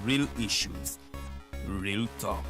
real issues, real talk.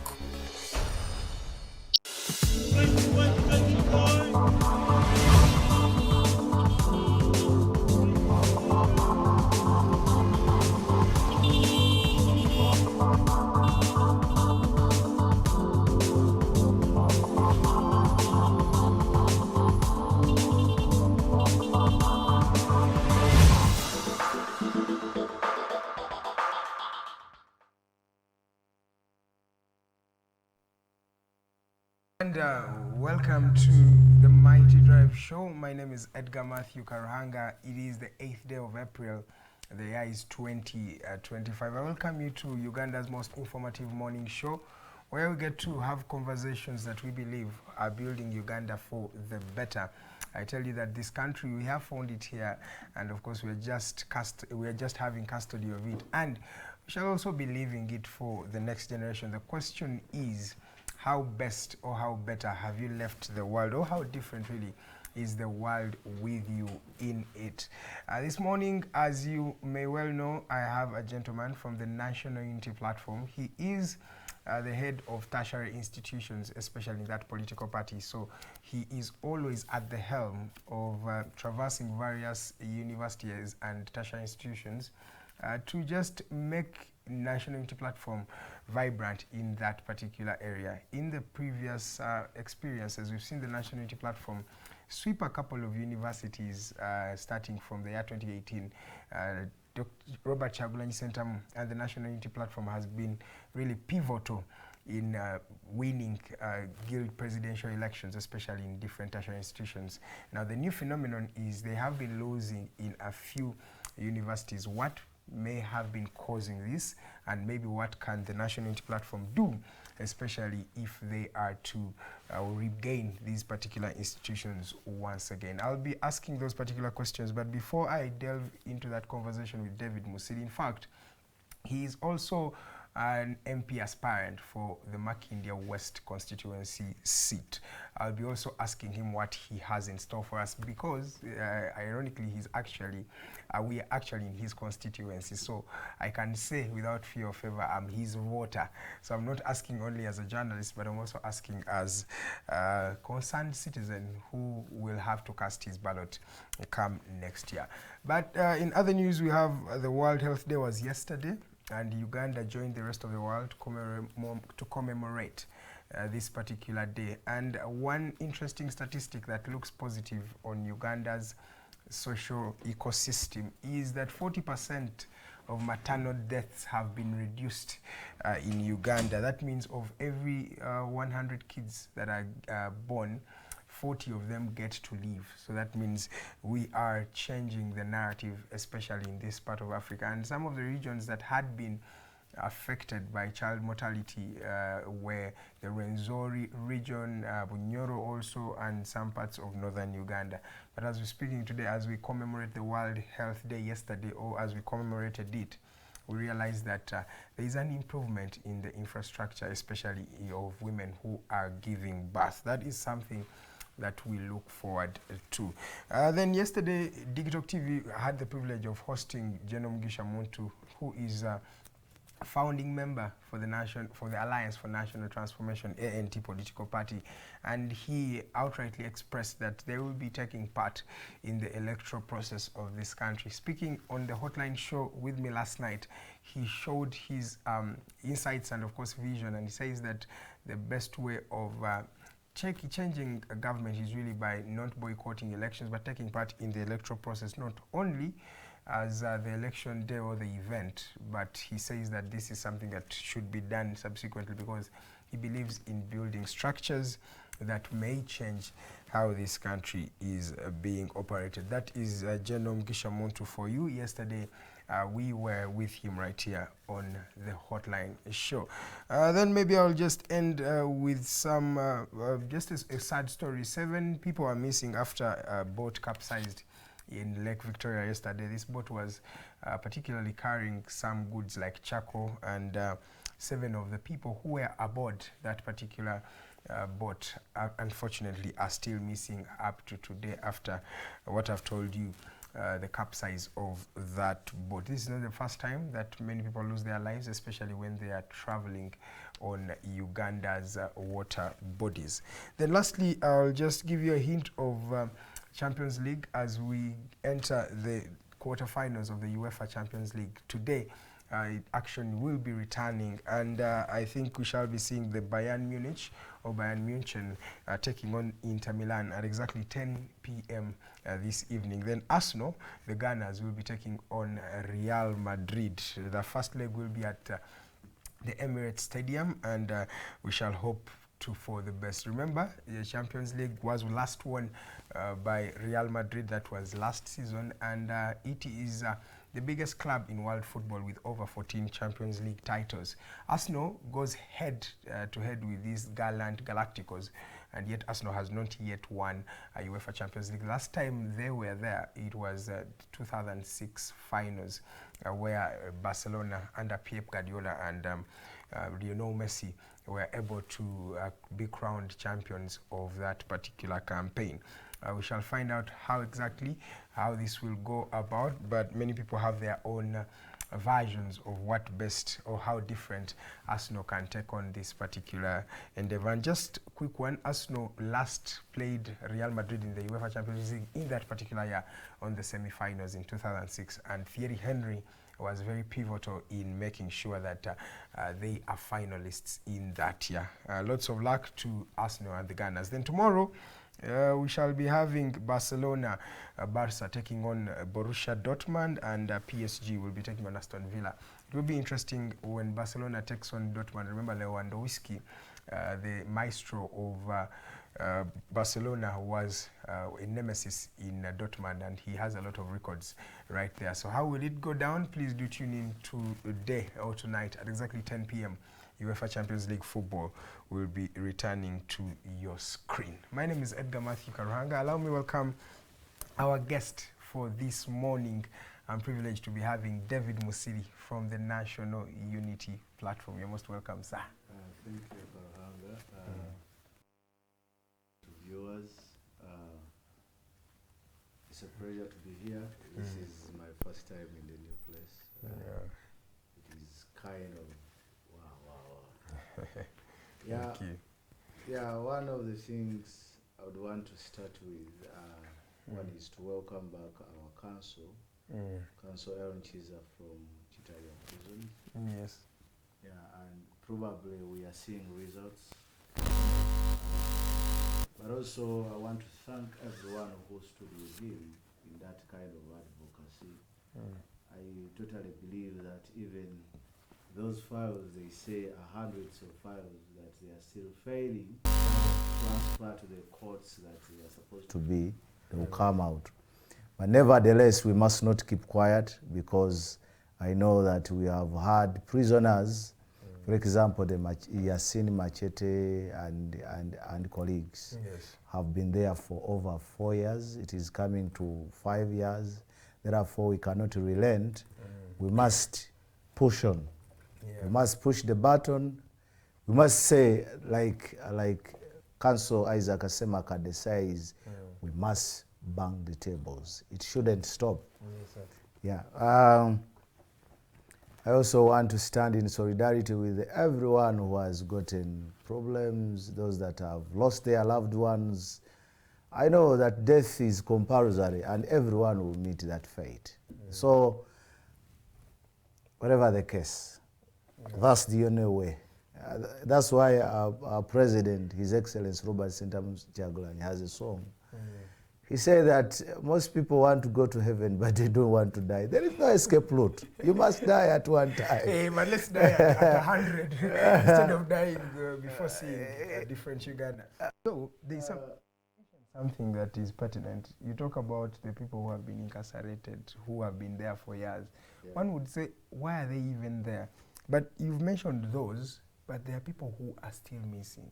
And welcome to the Mighty Drive Show. My name is Edgar Matthew Karuhanga. It is the 8th day of April. The year is 2025. I welcome you to Uganda's most informative morning show, where we get to have conversations that we believe are building Uganda for the better. I tell you that this country, we have found it here, and of course we are just having custody of it, and we shall also be leaving it for the next generation. The question is, how best or how better have you left the world, or how different really is the world with you in it? This morning, as you may well know, I have a gentleman from the National Unity Platform. He is the head of tertiary institutions, especially in that political party. So he is always at the helm of traversing various universities and tertiary institutions to just make National Unity Platform vibrant in that particular area. In the previous experiences, we've seen the National Unity Platform sweep a couple of universities starting from the year 2018. Dr. Robert Chagulanyi Center and the National Unity Platform has been really pivotal in winning guild presidential elections, especially in different tertiary institutions. Now, the new phenomenon is they have been losing in a few universities. What may have been causing this, and maybe what can the National Unity Platform do, especially if they are to regain these particular institutions once again. I'll be asking those particular questions, but before I delve into that conversation with David Musiri, in fact, he is also an MP aspirant for the Makindia West constituency seat. I'll be also asking him what he has in store for us, because ironically we are actually in his constituency, so I can say without fear or favor I'm his voter. So I'm not asking only as a journalist, but I'm also asking as a concerned citizen who will have to cast his ballot come next year. But in other news, we have the World Health Day was yesterday, and Uganda joined the rest of the world to commemorate this particular day. And one interesting statistic that looks positive on Uganda's social ecosystem is that 40% of maternal deaths have been reduced in Uganda. That means of every 100 kids that are born, 40 of them get to live. So that means we are changing the narrative, especially in this part of Africa. And some of the regions that had been affected by child mortality were the Rwenzori region, Bunyoro also, and some parts of northern Uganda. But as we're speaking today, as we commemorate the World Health Day yesterday, or as we commemorated it, we realize that there is an improvement in the infrastructure, especially of women who are giving birth. That is something that we look forward to. Then yesterday, Digital TV had the privilege of hosting General Mugisha Muntu, who is a founding member for the Alliance for National Transformation, ANT political party, and he outrightly expressed that they will be taking part in the electoral process of this country. Speaking on the hotline show with me last night, he showed his insights and of course vision, and he says that the best way of changing a government is really by not boycotting elections, but taking part in the electoral process, not only as the election day or the event, but he says that this is something that should be done subsequently, because he believes in building structures that may change how this country is being operated. That is General Mugisha Muntu for you. Yesterday, we were with him right here on the hotline show. Then maybe I'll just end with some, just a sad story. 7 people are missing after a boat capsized in Lake Victoria yesterday. This boat was particularly carrying some goods like charcoal, and 7 of the people who were aboard that particular boat unfortunately are still missing up to today, after what I've told you the capsize of that boat. This is not the first time that many people lose their lives, especially when they are traveling on Uganda's water bodies. Then lastly, I'll just give you a hint of Champions League as we enter the quarterfinals of the UEFA Champions League. Today, action will be returning, and I think we shall be seeing the Bayern Munich or Bayern München taking on Inter Milan at exactly 10 p.m. This evening. Then Arsenal, the Gunners, will be taking on Real Madrid. The first leg will be at the Emirates Stadium, and we shall hope for the best. Remember, the Champions League was last won by Real Madrid. That was last season, and it is the biggest club in world football with over 14 Champions League titles. Arsenal goes head to head with these gallant Galacticos, and yet Arsenal has not yet won a UEFA Champions League. Last time they were there, it was 2006 finals, where Barcelona under Pep Guardiola and Lionel Messi were able to be crowned champions of that particular campaign. We shall find out how this will go about, but many people have their own versions of what best or how different Arsenal can take on this particular endeavor. And just a quick one, Arsenal last played Real Madrid in the UEFA Champions League in that particular year on the semi-finals in 2006, and Thierry Henry was very pivotal in making sure that they are finalists in that year. Lots of luck to Arsenal and the Gunners. Then tomorrow, we shall be having Barcelona, Barca taking on Borussia Dortmund, and PSG will be taking on Aston Villa. It will be interesting when Barcelona takes on Dortmund. Remember Lewandowski, the maestro of Barcelona, was a nemesis in Dortmund, and he has a lot of records right there. So how will it go down? Please do tune in today or tonight at exactly 10 p.m. UEFA Champions League football will be returning to your screen. My name is Edgar Matthew Karuhanga. Allow me to welcome our guest for this morning. I'm privileged to be having David Musiri from the National Unity Platform. You're most welcome, sir. Thank you, Karuhanga. To viewers, it's a pleasure to be here. This is my first time in the new place. It is kind of yeah. Thank you. Yeah, one of the things I would want to start with, one is to welcome back our council, Council Aaron Chiza from Chitaria Prison. Yes. Yeah, and probably we are seeing results. But also I want to thank everyone who stood with him in that kind of advocacy. I totally believe that even those files, they say are hundreds of files that they are still failing to transfer to the courts that they are supposed to be, they will come out. But nevertheless, we must not keep quiet, because I know that we have had prisoners, for example, the Yasin Machete and colleagues have been there for over 4 years. It is coming to 5 years. Therefore, we cannot relent. We must push on. We must push the button. We must say, like Council Isaac Asemaka says, we must bang the tables. It shouldn't stop. Yeah. I also want to stand in solidarity with everyone who has gotten problems, those that have lost their loved ones. I know that death is compulsory, and everyone will meet that fate. So, whatever the case, that's the only way. That's why our president, His Excellency Robert Sentamus Jagulanyi, has a song. He said that most people want to go to heaven, but they don't want to die. There is no escape route. You must die at one time. Hey, but let's die at 100 instead of dying before seeing a different Uganda. So there's something that is pertinent. You talk about the people who have been incarcerated, who have been there for years. One would say, why are they even there? But you've mentioned those, but there are people who are still missing.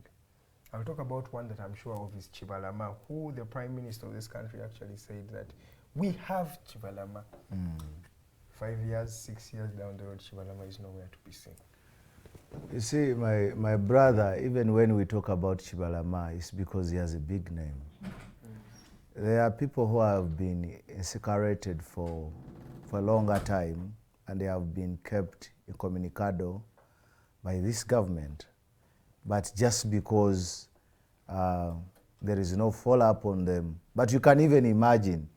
I'll talk about one that I'm sure of is Chibalama, who the Prime Minister of this country actually said that we have Chibalama. 5 years, 6 years down the road, Chibalama is nowhere to be seen. You see, my brother, even when we talk about Chibalama, it's because he has a big name. There are people who have been incarcerated for a longer time, and they have been kept incommunicado by this government. But just because there is no follow-up on them. But you can even imagine,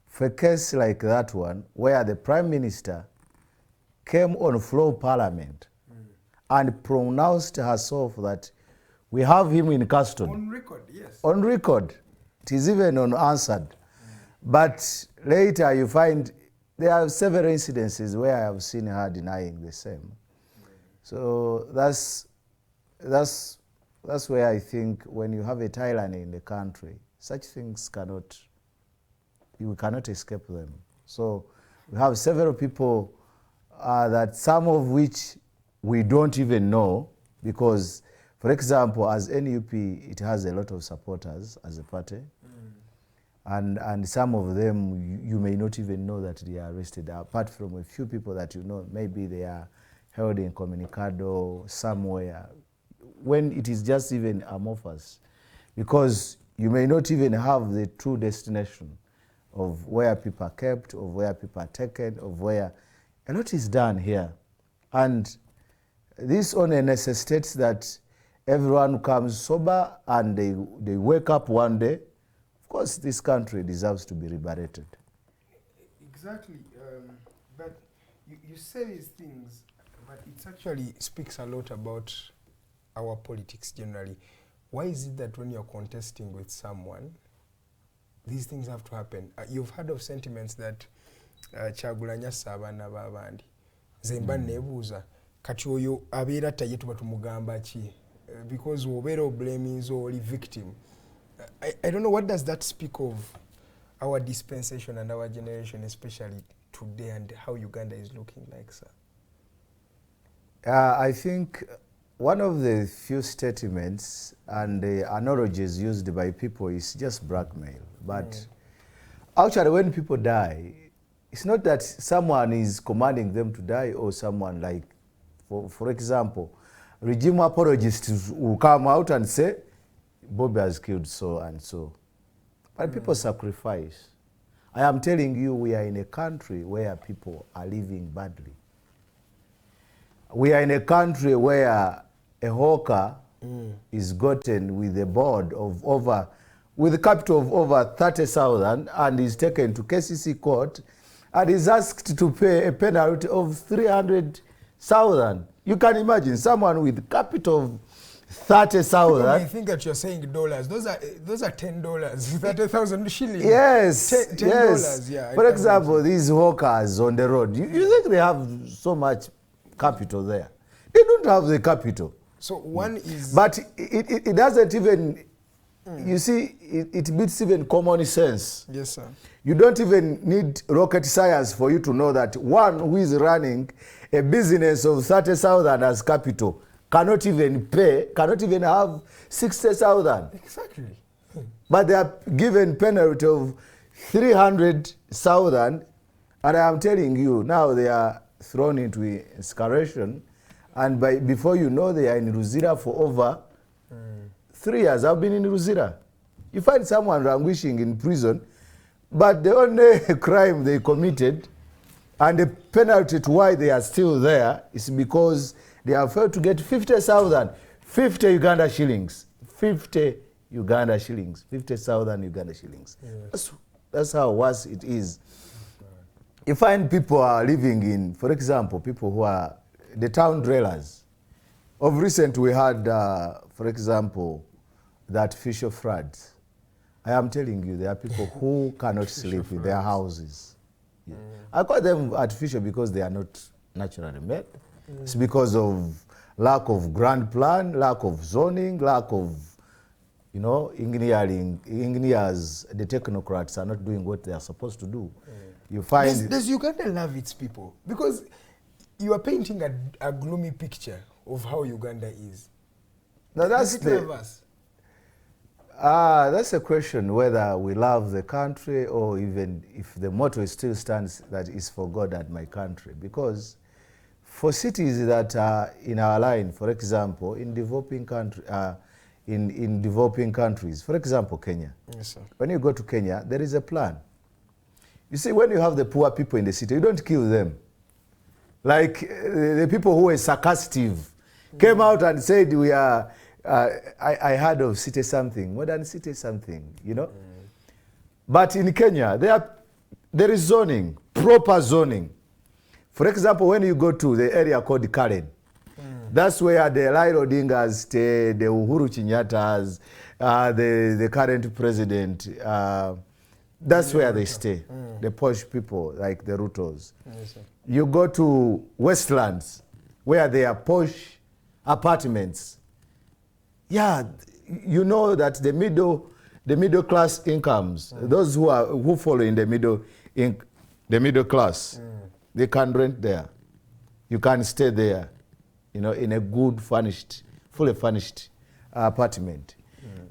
for a case like that one, where the Prime Minister came on floor of Parliament and pronounced herself that we have him in custody. On record, yes. On record. It is even unanswered. But later you find there are several incidences where I have seen her denying the same. So that's where I think when you have a tyranny in the country, such things you cannot escape them. So we have several people that some of which we don't even know, because, for example, as NUP, it has a lot of supporters as a party. And some of them, you may not even know that they are arrested, apart from a few people that you know, maybe they are held incommunicado somewhere, when it is just even amorphous, because you may not even have the true destination of where people are kept, of where people are taken, of where a lot is done here. And this only necessitates that everyone comes sober and they wake up one day. Of course, this country deserves to be liberated. Exactly. But you say these things, but it actually speaks a lot about our politics generally. Why is it that when you're contesting with someone, these things have to happen? You've heard of sentiments that Chagulanya Sabana Babandi, Zemba Nebuza, kati oyo abeera taye tuba tumugamba ki, because obeera blaming only victim. I don't know, what does that speak of our dispensation and our generation, especially today, and how Uganda is looking like, sir? I think one of the few statements and the analogies used by people is just blackmail. But actually, when people die, it's not that someone is commanding them to die, or someone like, for example, regime apologists will come out and say, Bobby has killed so and so. But people sacrifice. I am telling you, we are in a country where people are living badly. We are in a country where a hawker is gotten with a board of with a capital of over 30,000 and is taken to KCC court and is asked to pay a penalty of 300,000. You can imagine someone with capital of 30,000. I think that you're saying dollars. Those are $10. 30,000 shillings. Yes, $10. yes. Yeah. For example, these hawkers on the road, you think they have so much capital there? They don't have the capital. So one is... But it doesn't even... You see, it beats even common sense. Yes, sir. You don't even need rocket science for you to know that one who is running a business of 30,000 as capital cannot even have 60,000. Exactly. But they are given penalty of 300,000, and I am telling you, now they are thrown into incarceration, and before you know, they are in Ruzira for over 3 years. I've been in Ruzira. You find someone languishing in prison, but the only crime they committed and the penalty to why they are still there is because they have failed to get 50,000, 50 Uganda shillings, 50 Uganda shillings, 50,000 Uganda shillings. Yes. That's how worse it is. You find people are living in, for example, people who are the town dwellers. Of recent, we had, for example, the artificial floods. I am telling you, there are people who cannot sleep in their houses. Yeah. I call them artificial because they are not naturally made. It's because of lack of grand plan, lack of zoning, lack of, engineers, the technocrats are not doing what they are supposed to do. You find... Does Uganda love its people? Because you are painting a gloomy picture of how Uganda is. Now that's Does it love us? That's a question whether we love the country, or even if the motto still stands that is for God and my country. Because for cities that are in our line, for example, in developing country, in developing countries. For example, Kenya. Yes, sir. When you go to Kenya, there is a plan. You see, when you have the poor people in the city, you don't kill them. Like the people who were sarcastic came out and said, we are, I heard of city something, modern city something, you know. But in Kenya, there is zoning, proper zoning. For example, when you go to the area called Karen, that's where the Raila Odingas stay, the Uhuru Kenyatta's, the current president, that's where they stay, the posh people, like the Rutos. Yes, sir. You go to Westlands, where there are posh apartments. Yeah, you know that the middle class incomes, those who follow in the middle class, they can rent there. You can stay there, you know, in a good furnished, fully furnished apartment.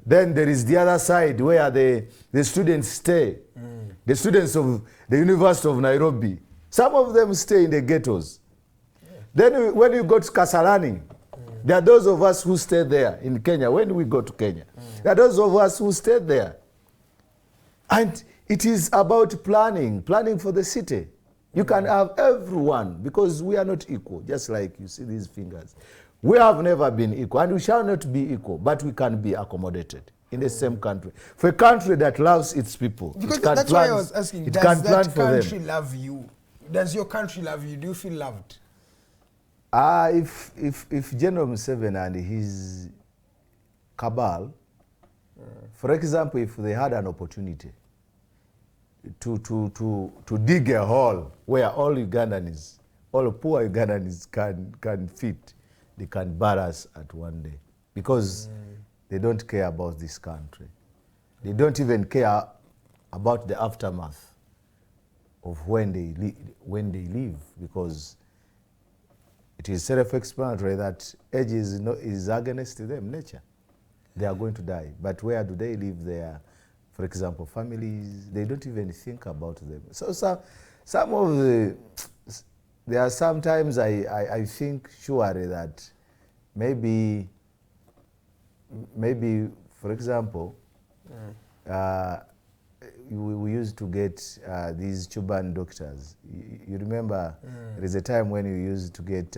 Then there is the other side where the students stay. The students of the University of Nairobi. Some of them stay in the ghettos. Then when you go to Kasarani, there are those of us who stay there in Kenya. When we go to Kenya, there are those of us who stay there. And it is about planning for the city. You can have everyone, because we are not equal, just like you see these fingers. We have never been equal, and we shall not be equal, but we can be accommodated in the same country. For a country that loves its people, Because it can that's plan, why I was asking, it does can plan that for them. country love you? Does your country love you? Do you feel loved? If General Museveni and his cabal, for example, if they had an opportunity to dig a hole where all Ugandans, all poor Ugandans can fit, they can bury us at one day, because they don't care about this country. They don't even care about the aftermath of when they leave, because it is self-explanatory that age is against them, nature. They are going to die. But where do they live there? For example, families, they don't even think about them. So some of there are sometimes I think surely that maybe, for example, we used to get these Cuban doctors. You remember there is a time when you used to get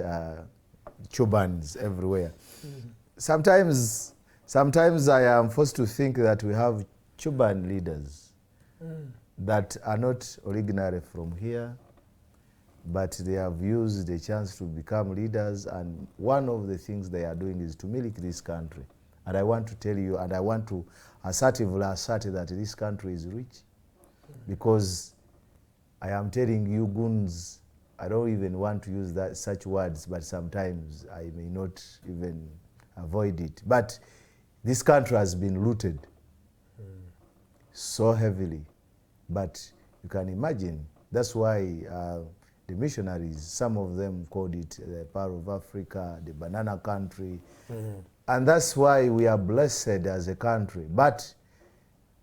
Cubans everywhere. Sometimes I am forced to think that we have Cuban leaders that are not originally from here, but they have used the chance to become leaders, and one of the things they are doing is to milk this country. And I want to tell you, and I want to assertively assert that this country is rich, because I am telling you goons, I don't even want to use such words, but sometimes I may not even avoid it. But this country has been looted so heavily. But you can imagine, that's why the missionaries, some of them called it the Pearl of Africa, the banana country. And that's why we are blessed as a country. But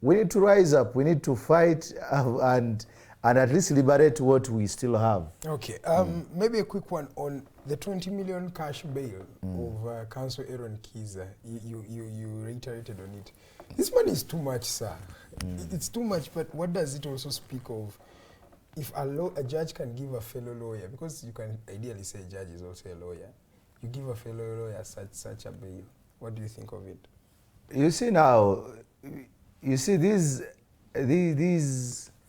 we need to rise up, we need to fight and at least liberate what we still have. Okay, maybe a quick one on the 20 million cash bail of Council Aaron Kiza. You reiterated on it. This money is too much, sir. It's too much, but what does it also speak of? If a judge can give a fellow lawyer, because you can ideally say a judge is also a lawyer, you give a fellow lawyer such a bail. What do you think of it? You see now, you see these,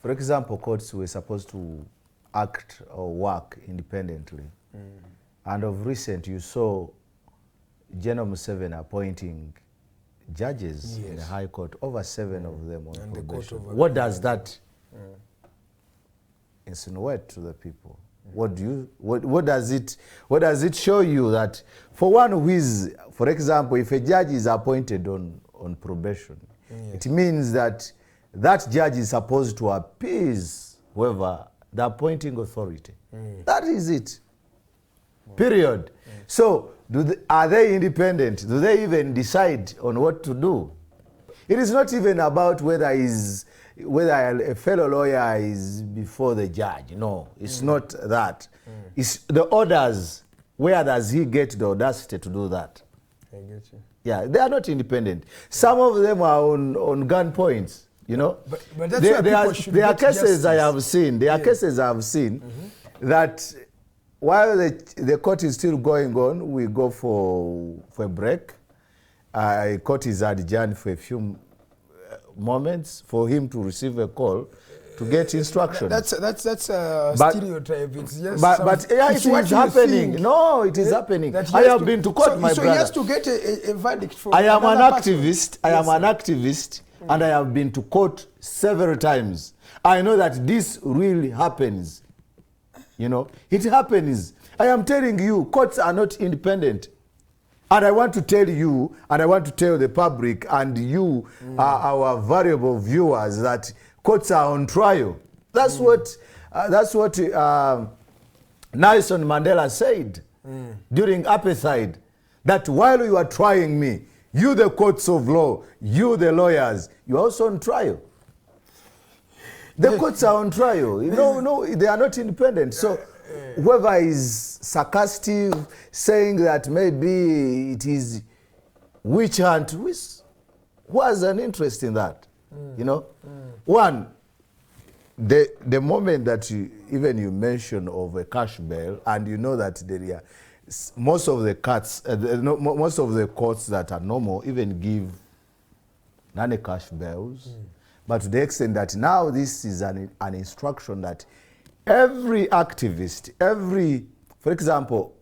for example, courts were supposed to act or work independently. And of recent, you saw General Museveni appointing judges in the High Court, over 7 of them on And probation. the What does that insinuate to the people? What does it show you? That for one who is, for example, if a judge is appointed on probation, it means that that judge is supposed to appease whoever the appointing authority. That is it. Period. So are they independent? Do they even decide on what to do? It is not even about whether a fellow lawyer is before the judge. No, it's not that. It's the orders. Where does he get the audacity to do that? I get you. Yeah, they are not independent. Some of them are on gun points, you know. But that's why people should there are get cases justice. I have seen. There are cases I have seen that while the court is still going on, we go for a break. Court is adjourned for a few moments for him to receive a call to get instruction. That's a stereotype. It's just but yeah, it's it what is you happening. think. No, it is happening. That he I has have to- been to court, my so brother. he has to get a verdict from I am an another person. activist. I am an activist, and I have been to court several times. I know that this really happens. You know, it happens. I am telling you, courts are not independent. And I want to tell you, and I want to tell the public and you, our valuable viewers, that courts are on trial. That's what Nelson Mandela said during apartheid, that while you are trying me, you the courts of law, you the lawyers, you are also on trial. The courts are on trial. No, they are not independent. So whoever is sarcastic, saying that maybe it is witch hunt, who has an interest in that? You know? One, the moment that you mention of a cash bail, and you know that there are most of the most of the courts that are normal even give non-cash bails, but to the extent that now this is an instruction that every activist, for example,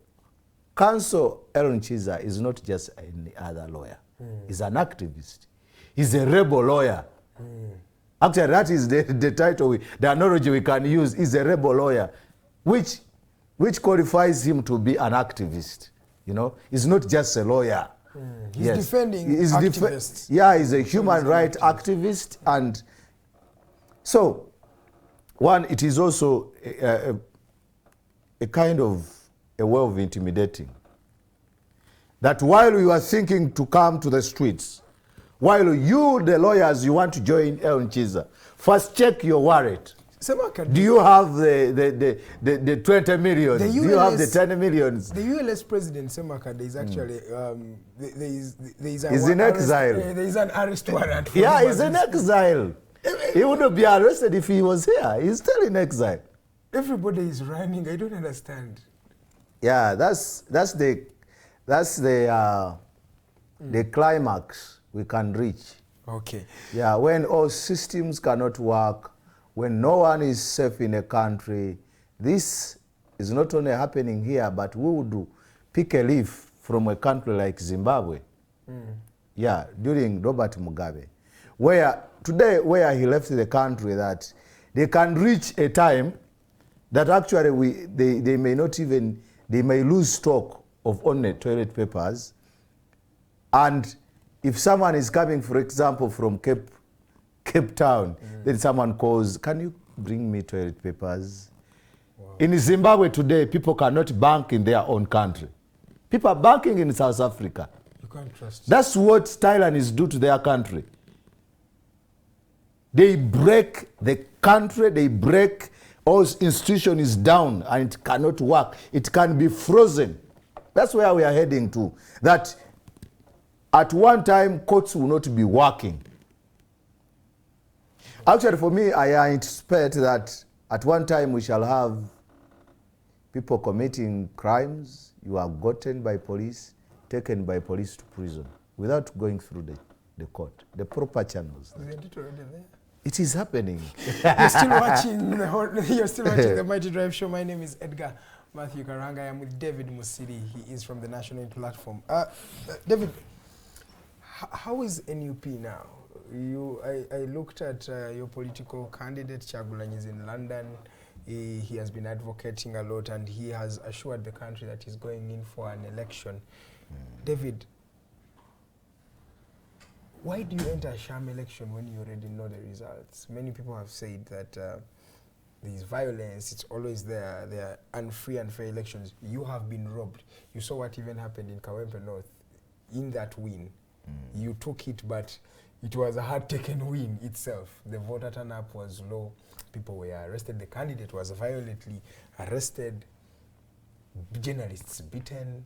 Counsel Aaron Chiza is not just any other lawyer. He's an activist. He's a rebel lawyer. Actually, that is the title, the analogy we can use, is a rebel lawyer, which qualifies him to be an activist. You know, he's not just a lawyer. He's defending activists. He's a human rights activist. And so, one, it is also a kind of a way of intimidating. That while you are thinking to come to the streets, while you, the lawyers, you want to join Aaron Chiza, first check your wallet. Do you have the 20 million? Do you have the 10 millions? The ULS president, Semakade, is actually, he's in exile. There is an arrest warrant. Yeah, he's in exile. He wouldn't be arrested if he was here. He's still in exile. Everybody is running. I don't understand. Yeah, that's the climax we can reach. Okay. Yeah, when all systems cannot work, when no one is safe in a country, this is not only happening here, but we would pick a leaf from a country like Zimbabwe. Yeah, during Robert Mugabe, where he left the country, that they can reach a time that actually they may lose stock of only toilet papers. And if someone is coming, for example, from Cape Town, then someone calls, can you bring me toilet papers? Wow. In Zimbabwe today, people cannot bank in their own country. People are banking in South Africa. You can't trust. That's what Thailand is do to their country. They break the country, they break, all institution is down and it cannot work. It can be frozen. That's where we are heading to. That at one time, courts will not be working. Actually, for me, I anticipate that at one time we shall have people committing crimes. You are gotten by police, taken by police to prison without going through the court, the proper channels. Isn't it already there? It is happening. You're still watching the Mighty Drive Show. My name is Edgar Matthew Karanga. I am with David Musiri. He is from the National Platform. David, how is NUP now? I looked at your political candidate, Kyagulanyi, is in London. He has been advocating a lot, and he has assured the country that he's going in for an election. David, why do you enter a sham election when you already know the results? Many people have said that there's violence, it's always there, there are unfree and fair elections. You have been robbed. You saw what even happened in Kawempe North. In that win, you took it, but it was a hard-taken win itself. The voter turn-up was low. People were arrested. The candidate was violently arrested. Journalists beaten.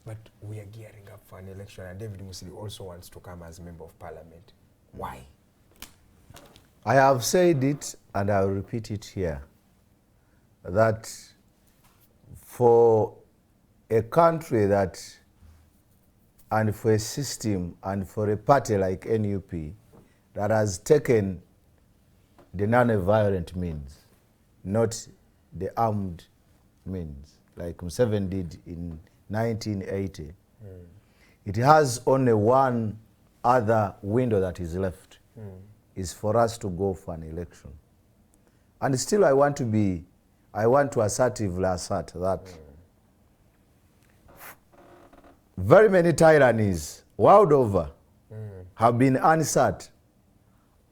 but we are gearing up for an election, and David Musiri also wants to come as Member of Parliament. Why? I have said it, and I'll repeat it here, that for a country that, and for a system, and for a party like NUP that has taken the non-violent means, not the armed means, like Museveni did in 1980, it has only one other window that is left, is for us to go for an election. And still I want to assertively assert that very many tyrannies world over have been answered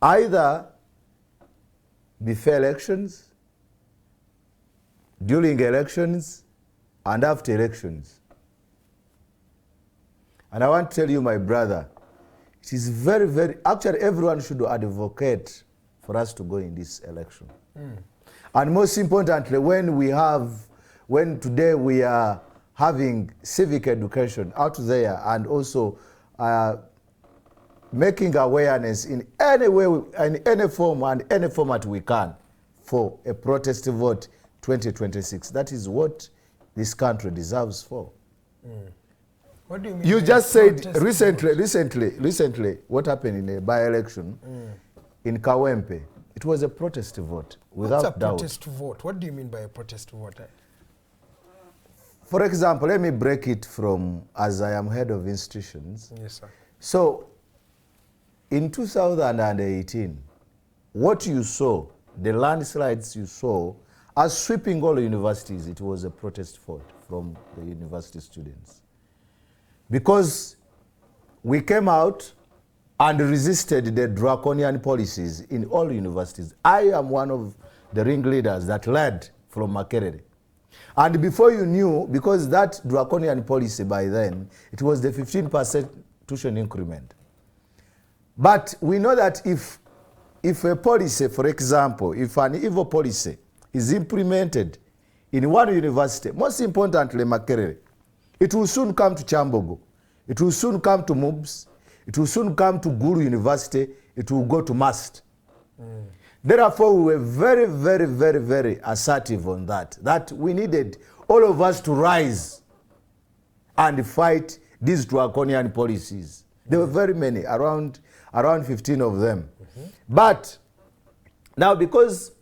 either before elections, during elections, and after elections. And I want to tell you, my brother, it is very, very, actually everyone should advocate for us to go in this election. And most importantly, when today we are having civic education out there, and also making awareness in any way, in any form and any format we can for a protest vote 2026. That is what this country deserves for. What do you mean? You just said recently, what happened in a by-election in Kawempe? It was a protest vote, without doubt. What's a protest vote? What do you mean by a protest vote? For example, let me break it from, as I am head of institutions. Yes, sir. So, in 2018, what you saw, the landslides you saw, as sweeping all the universities, it was a protest vote from the university students. Because we came out and resisted the draconian policies in all universities. I am one of the ringleaders that led from Makerere. And before you knew, because that draconian policy by then, it was the 15% tuition increment. But we know that if a policy, for example, if an evil policy is implemented in one university, most importantly Makerere, it will soon come to Chambogo, it will soon come to MUBS, it will soon come to Gulu University, it will go to MUST. Therefore, we were very, very, very, very assertive on that we needed all of us to rise and fight these draconian policies. There were very many, around 15 of them. But now, because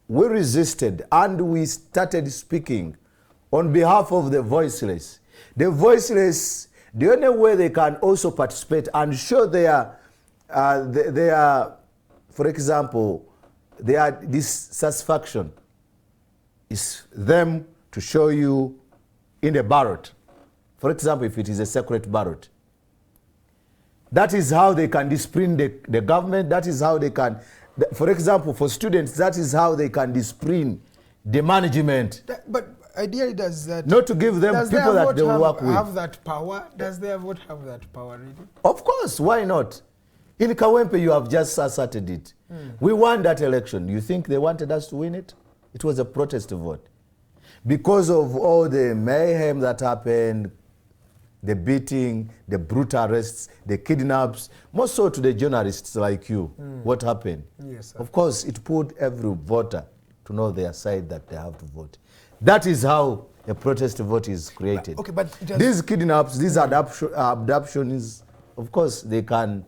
we resisted and we started speaking on behalf of the voiceless, the only way they can also participate and show their for example, their dissatisfaction is them to show you in a ballot. For example, if it is a secret ballot. That is how they can discipline the government. That is how they can, for example, for students, that is how they can discipline the management. But ideally, does that... Not to give them people that they work with. Have that power? Does their vote have that power, really? Of course, why not? In Kawempe, you have just asserted it. We won that election. You think they wanted us to win it? It was a protest vote. Because of all the mayhem that happened, the beating, the brutal arrests, the kidnaps, more so to the journalists like you, what happened? Yes, sir. Of course, it put every voter to know their side that they have to vote. That is how a protest vote is created. But these kidnaps, these abductions, of course, they can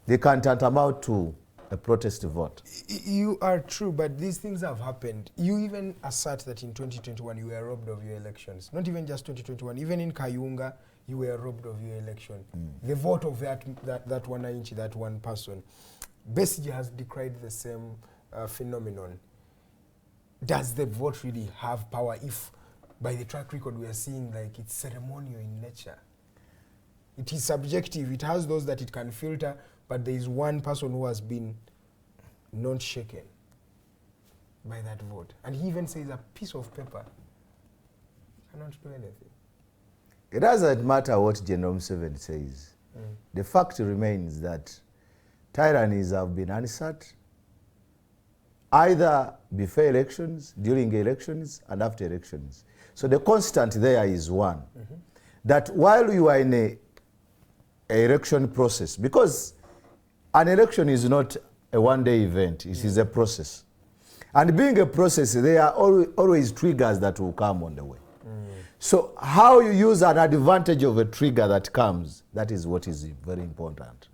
tantamount to a protest vote. You are true, but these things have happened. You even assert that in 2021 you were robbed of your elections. Not even just 2021, even in Kayunga, you were robbed of your election. The vote of that one person. Besigye has decried the same phenomenon. Does the vote really have power if, by the track record we are seeing, like it's ceremonial in nature? It is subjective. It has those that it can filter, but there is one person who has been not shaken by that vote. And he even says a piece of paper cannot do anything. It doesn't matter what General Museveni says. The fact remains that tyrannies have been answered either before elections, during elections, and after elections. So the constant there is one. that while you are in a election process, because an election is not a one-day event, it is a process. And being a process, there are always triggers that will come on the way. So how you use an advantage of a trigger that comes, that is what is very important.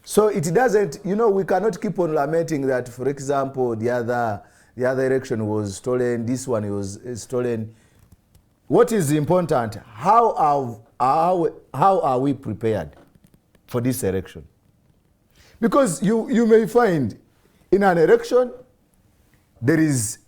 So it doesn't, you know, we cannot keep on lamenting that, for example, the other election was stolen, this one was stolen. What is important, how are we prepared for this election? Because you may find in an election, there is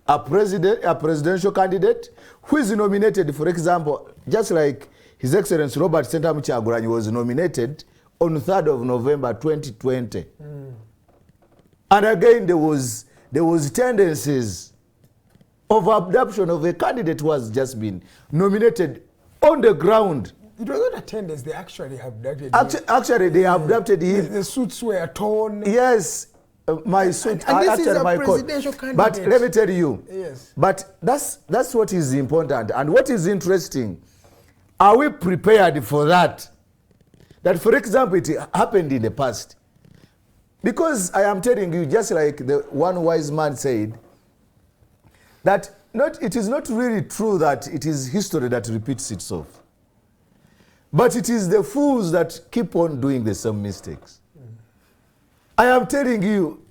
a presidential candidate who is nominated, for example, just like His Excellency Robert Sentamu Kyagulanyi was nominated on 3rd of November 2020. And again, there was tendencies of abduction of a candidate who has just been nominated on the ground. It was not a tendency, they actually abducted him. Actually, they abducted him. The suits were torn. Yes, my suit. And this actually, is a my presidential coat. candidate. But let me tell you. Yes. But that's what is important. And what is interesting, are we prepared for that? That, for example, it happened in the past. Because I am telling you, just like the one wise man said, that it is not really true that it is history that repeats itself. But it is the fools that keep on doing the same mistakes. I am telling you,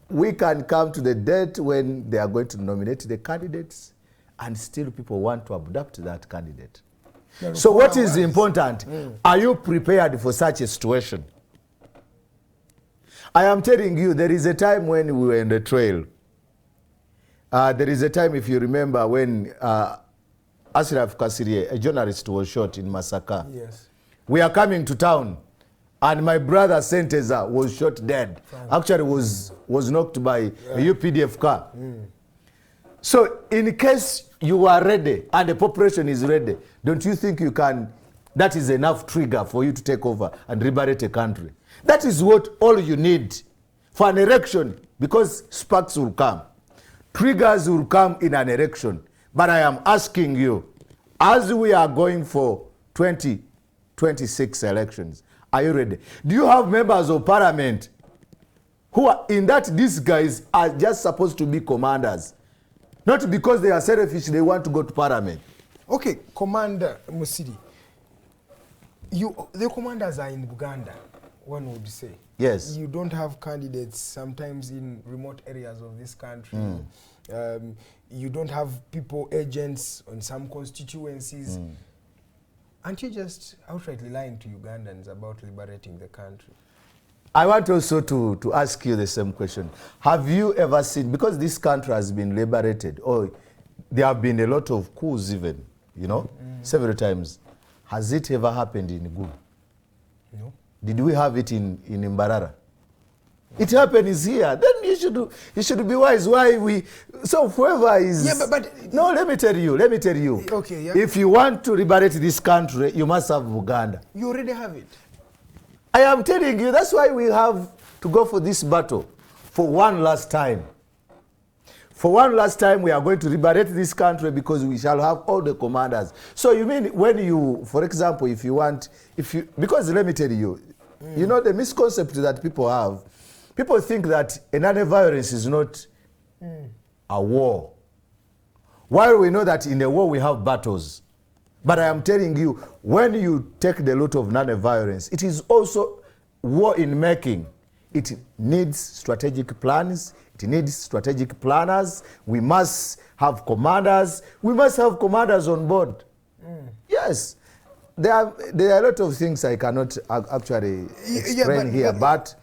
we can come to the date when they are going to nominate the candidates and still people want to abduct that candidate. So what is important? Are you prepared for such a situation? I am telling you, there is a time when we were in the trail. There is a time, if you remember, when Ashraf Kasirye, a journalist, was shot in Masaka. Yes. We are coming to town, and my brother Senteza was shot dead. Actually, was knocked by a UPDF car. So, in case you are ready and the population is ready, don't you think you can? That is enough trigger for you to take over and liberate a country. That is what all you need for an election, because sparks will come. Triggers will come in an election. But I am asking you, as we are going for 2026 elections, are you ready? Do you have members of parliament who are in that these guys are just supposed to be commanders? Not because they are selfish, they want to go to parliament. Okay, Commander Musiri, the commanders are in Uganda, one would say. Yes. You don't have candidates sometimes in remote areas of this country. You don't have people, agents on some constituencies. Aren't you just outrightly lying to Ugandans about liberating the country? I want also to ask you the same question. Have you ever seen, because this country has been liberated, or there have been a lot of coups even, you know, several times. Has it ever happened in Gulu? No. Did we have it in Mbarara? It happens here. Then you should be wise. Why we? So whoever is. Yeah, but no. Let me tell you. Okay. Yeah. If you want to liberate this country, you must have Uganda. You already have it. I am telling you. That's why we have to go for this battle for one last time. For one last time, we are going to liberate this country because we shall have all the commanders. So you mean when you, for example, because let me tell you, you know the misconception that people have. People think that another violence is not a war. While we know that in a war we have battles. But I am telling you, when you take the route of non-violence, it is also war in making. It needs strategic plans. It needs strategic planners. We must have commanders. We must have commanders on board. Yes. There are a lot of things I cannot actually explain here, but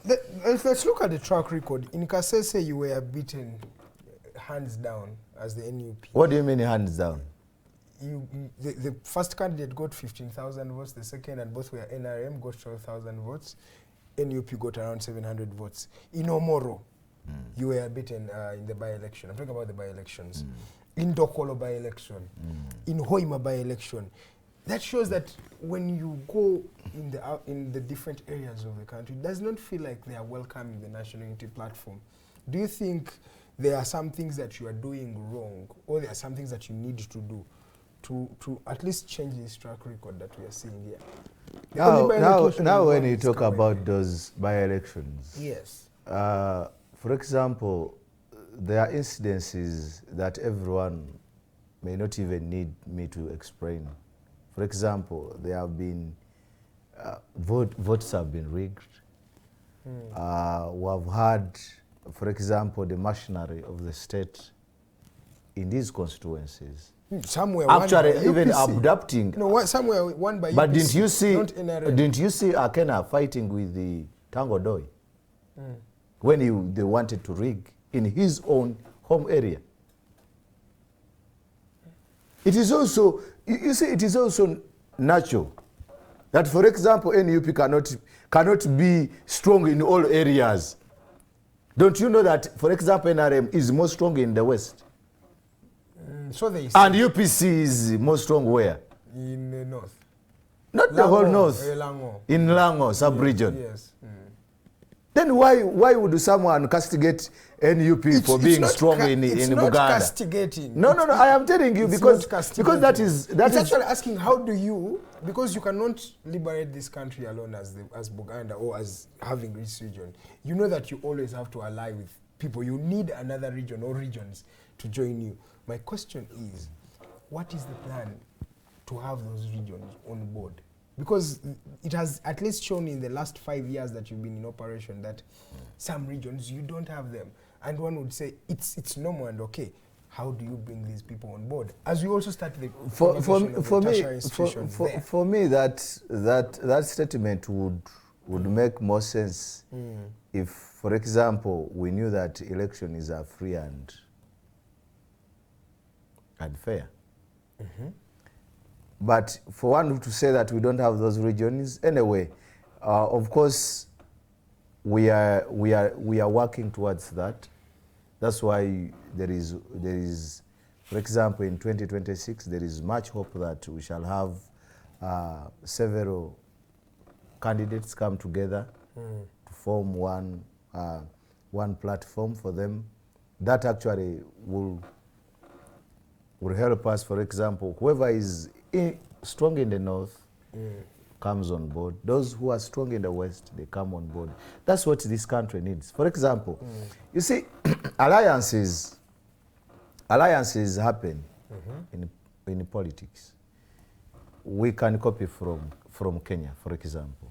let's look at the track record. In Kasese, you were beaten hands down as the NUP. What do you mean hands down? The first candidate got 15,000 votes, the second, and both were NRM, got 12,000 votes. NUP got around 700 votes. In Omoro, you were beaten in the by-election. I'm talking about the by-elections. In Dokolo by-election. In Hoima by-election. That shows that when you go in the different areas of the country, it does not feel like they are welcoming the National Unity Platform. Do you think there are some things that you are doing wrong, or there are some things that you need to do to at least change this track record that we are seeing here? Now when you talk about those by-elections, yes. For example, there are incidences that everyone may not even need me to explain. For example, there have been votes have been rigged. We have had, for example, the machinery of the state in these constituencies. Somewhere Actually, even abducting. No, somewhere won by But UPC, didn't you see Akena fighting with the Tango Doi when they wanted to rig in his own home area? It is also, you see, it is also natural that, for example, NUP cannot be strong in all areas. Don't you know that, for example, NRM is more strong in the West? So they say. And UPC is more strong where? In the north. Not Lango, the whole north. Lango. In Lango, sub-region. Yes. Then why would someone castigate NUP for being strong in Buganda? It's not castigating. No, I am telling you because that is actually asking how do you, because you cannot liberate this country alone as Buganda or as having this region. You know that you always have to ally with people. You need another region or regions to join you. My question is, what is the plan to have those regions on board? Because it has at least shown in the last 5 years that you've been in operation that some regions you don't have them. And one would say it's normal and okay. How do you bring these people on board? As we also start the for me that statement would make more sense if, for example, we knew that elections are free and fair. But for one to say that we don't have those regions, anyway, of course, we are working towards that. That's why there is, for example, in 2026, there is much hope that we shall have several candidates come together to form one platform for them. That actually will help us. For example, whoever is strong in the north comes on board. Those who are strong in the west, they come on board. That's what this country needs. For example, you see, alliances happen in politics. We can copy from Kenya, for example.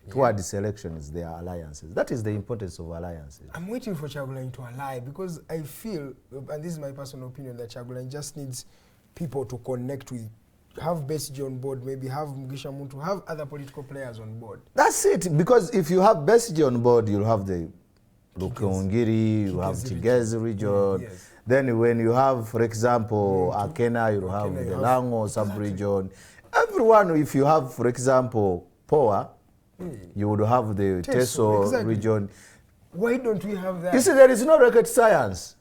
Towards elections, there are alliances. That is the importance of alliances. I'm waiting for Kyagulanyi to ally because I feel, and this is my personal opinion, that Kyagulanyi just needs people to connect with, have Besigye on board, maybe have Mugisha Muntu, have other political players on board. That's it, because if you have Besigye on board, you'll have the Lukongiri, you have Kigezi region. Yes. Then when you have, for example, Akena, you'll have the Lango sub-region. Everyone, if you have, for example, Poa, you would have the Teso region. Why don't we have that? You see, there is no rocket science.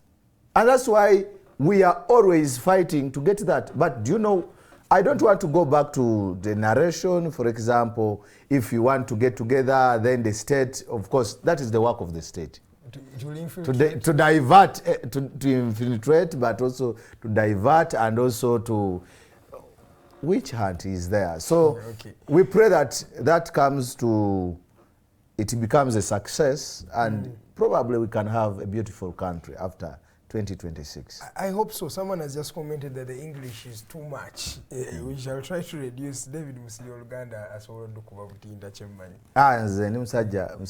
And that's why we are always fighting to get that. But do you know, I don't want to go back to the narration. For example, if you want to get together, then the state, of course, that is the work of the state. To divert, to infiltrate, but also to divert and also to witch hunt is there. So we pray that that comes to, it becomes a success, and probably we can have a beautiful country after 2026. I hope so. Someone has just commented that the English is too much. We shall try to reduce. David Musiri Oluganda asobola okuba butinda kyemmanyi. Nze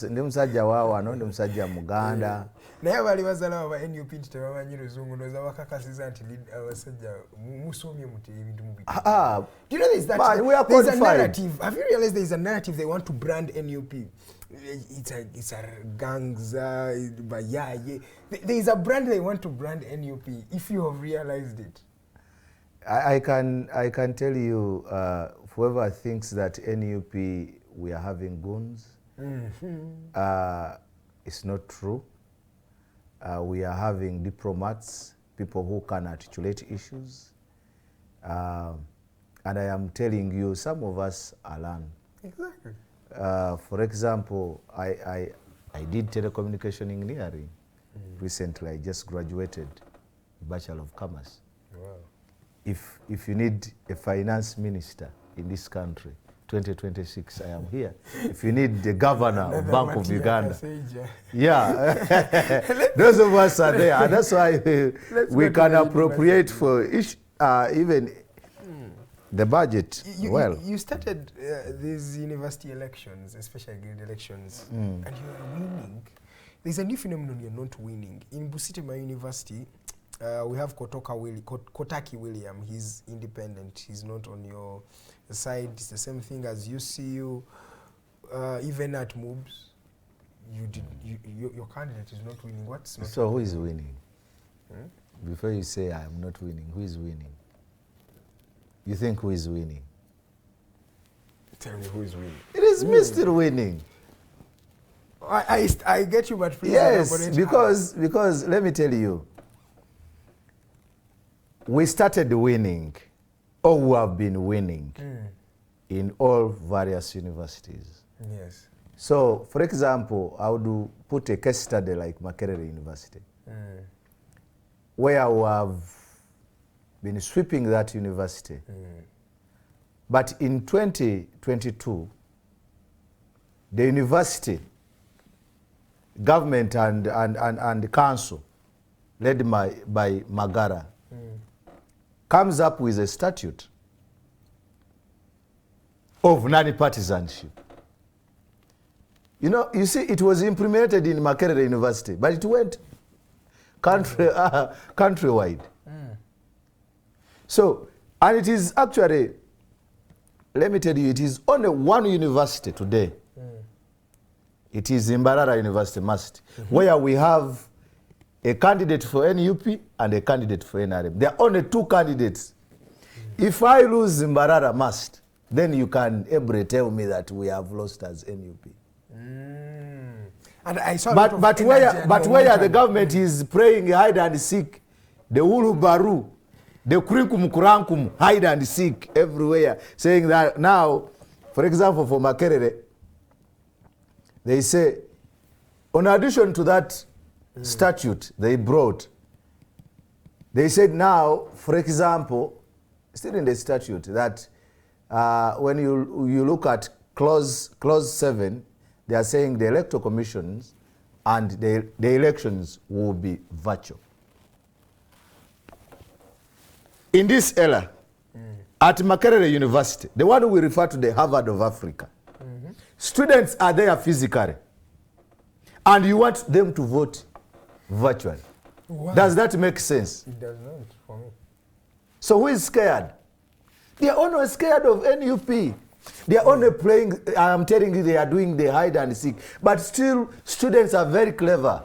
ndi musajja waawano, ndi musajja Muganda. Naye abali bazala aba NUP nti tebamanyi Luzungu ndowooza bakakasiza nti abasajja musomye muti ebintu mubiti. Do you know there's a narrative? Have you realized there is a narrative they want to brand NUP? It's a gangs, bayaye. There is a brand they want to brand NUP. If you have realized it, I can tell you, whoever thinks that NUP we are having goons, it's not true. We are having diplomats, people who can articulate issues, and I am telling you, some of us are learned. Exactly. For example, I did telecommunication engineering. Recently, I just graduated, Bachelor of Commerce. Wow. if you need a finance minister in this country, 2026, I am here. If you need the governor of Bank of Uganda, yeah, those of us are there. And that's why we can appropriate for each, even the budget. You started these university elections, especially guild elections, and you are winning. There's a new phenomenon you're not winning. In Busitema University, we have Kotaki William. He's independent. He's not on your side. It's the same thing as UCU. Even at MOOBS, your candidate is not winning. What's not so winning? Who is winning? Before you say I am not winning, who is winning? You think who is winning? Tell me who is winning. It is Mr. Winning. I get you, but please. Yes, because let me tell you, we started winning, or we have been winning in all various universities. Yes. So, for example, I would put a case study like Makerere University, where we have been sweeping that university. But in 2022, the university, government and council, led by Magara, comes up with a statute of non-partisanship. You know, you see, it was implemented in Makerere University, but it went countrywide. So, and it is actually, let me tell you, it is only one university today. It is Mbarara University, Must, where we have a candidate for NUP and a candidate for NRM. There are only two candidates. If I lose Mbarara Must, then you can able tell me that we have lost as NUP. And I saw but where the government is praying hide and seek, the Ulu Baru, the Kurikum Kurankum, hide and seek everywhere, saying that now, for example, for Makerere, they say, in addition to that statute they brought, they said now, for example, still in the statute, that when you look at clause 7, they are saying the electoral commissions and the elections will be virtual. In this era, at Makerere University, the one we refer to the Harvard of Africa, students are there physically, and you want them to vote virtually. Wow. Does that make sense? It does not for me. So who is scared? They are only scared of NUP. They are only playing, I'm telling you, they are doing the hide and seek. But still, students are very clever.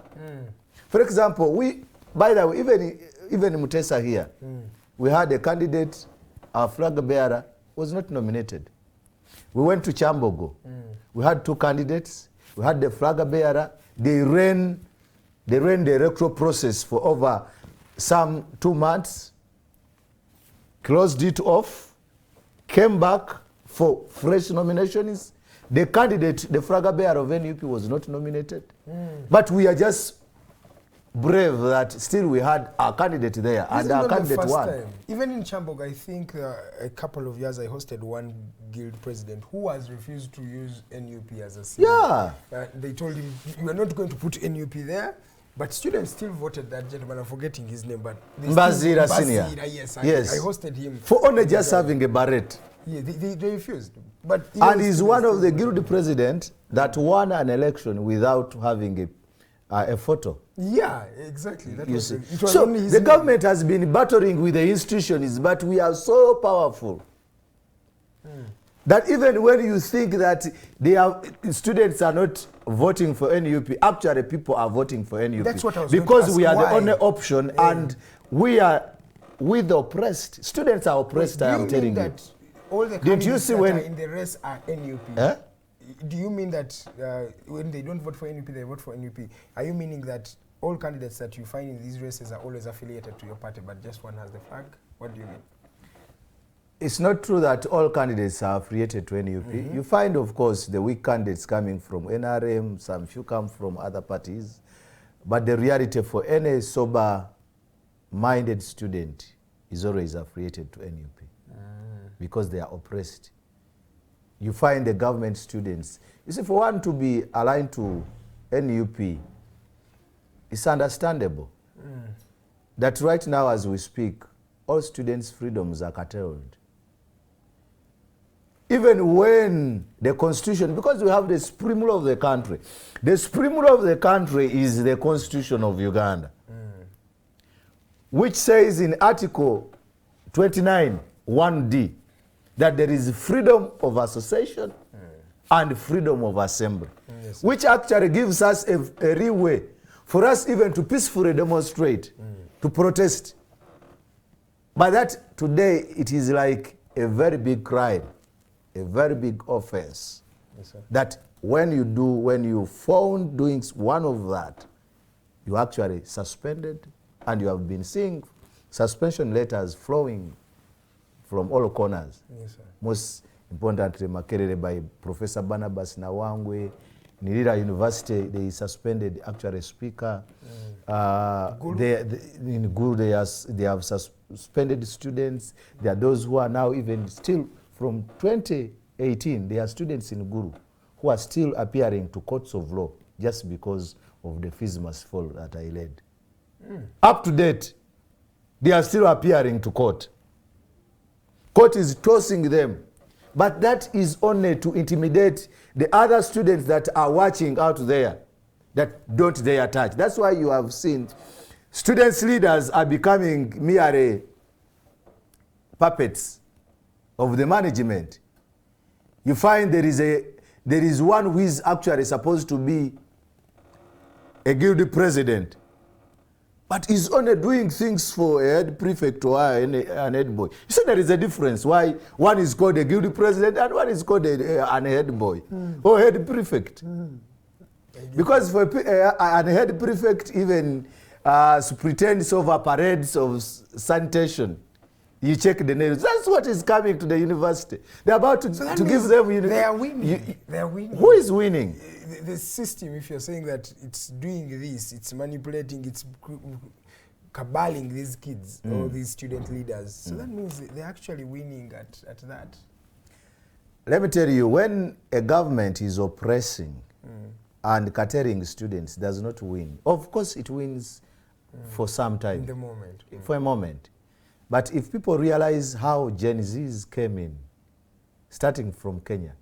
For example, by the way, even Mutesa here, we had a candidate, our flag bearer, was not nominated. We went to Chambogo. We had two candidates. We had the flag bearer. They ran the electoral process for over some 2 months, closed it off, came back for fresh nominations. The candidate, the flag bearer of NUP, was not nominated. But we are just brave that still we had our candidate there, and our candidate won. Even in Chambog, I think a couple of years I hosted one guild president who has refused to use NUP as a symbol. Yeah. They told him, you are not going to put NUP there, but students still voted that gentleman. I'm forgetting his name, but Mbazira Senior. Yes, I hosted him. For only just having a barret. Yeah, they refused. But and he's one of the guild president that won an election without having a photo. Yeah, exactly. That was see. It was so only his the name. government has been battering with the institutions, but we are so powerful that even when you think that students are not voting for NUP, actually people are voting for NUP. That's what I was because going we to are ask. the only option, and we are with the oppressed. Students are oppressed, I am telling you. All the Did you see that when are in the race are NUP? Eh? Do you mean that when they don't vote for NUP, they vote for NUP? Are you meaning that all candidates that you find in these races are always affiliated to your party, but just one has the flag? What do you mean? It's not true that all candidates are affiliated to NUP. You find, of course, the weak candidates coming from NRM, some few come from other parties. But the reality for any sober-minded student is always affiliated to NUP because they are oppressed. You find the government students. You see, for one to be aligned to NUP, it's understandable that right now as we speak, all students' freedoms are curtailed. Even when the constitution, because we have the supreme law of the country, the supreme law of the country is the constitution of Uganda, which says in Article 29, 1D, that there is freedom of association and freedom of assembly, yes, which actually gives us a leeway for us even to peacefully demonstrate, to protest. But that today, it is like a very big crime, a very big offense. Yes, sir. That when you found doing one of that, you actually suspended, and you have been seeing suspension letters flowing from all corners. Yes, sir. Most importantly, Makerere by Professor Barnabas Nawangwe, Nirira University, they suspended actually speaker. In Guru, they have suspended students. There are those who are now even still from 2018, there are students in Guru who are still appearing to courts of law just because of the fees must fall that I led. Up to date, they are still appearing to court. Court is tossing them. But that is only to intimidate the other students that are watching out there, that don't dare touch. That's why you have seen students' leaders are becoming mere puppets of the management. You find there is one who is actually supposed to be a guilty president, but he's only doing things for a head prefect or an head boy. You see, there is a difference why one is called a guilty president and one is called an head boy or head prefect. Because for an head prefect even pretends over parades of sanitation. You check the names. That's what is coming to the university. They're about to give them... They are winning. They are winning. Who is winning? The system, if you're saying that it's doing this, it's manipulating, it's caballing these kids or these student leaders. So that means they're actually winning at that. Let me tell you, when a government is oppressing and curtailing students, does not win. Of course, it wins for some time. In the moment. For a moment. But if people realize how Gen Zs came in, starting from Kenya,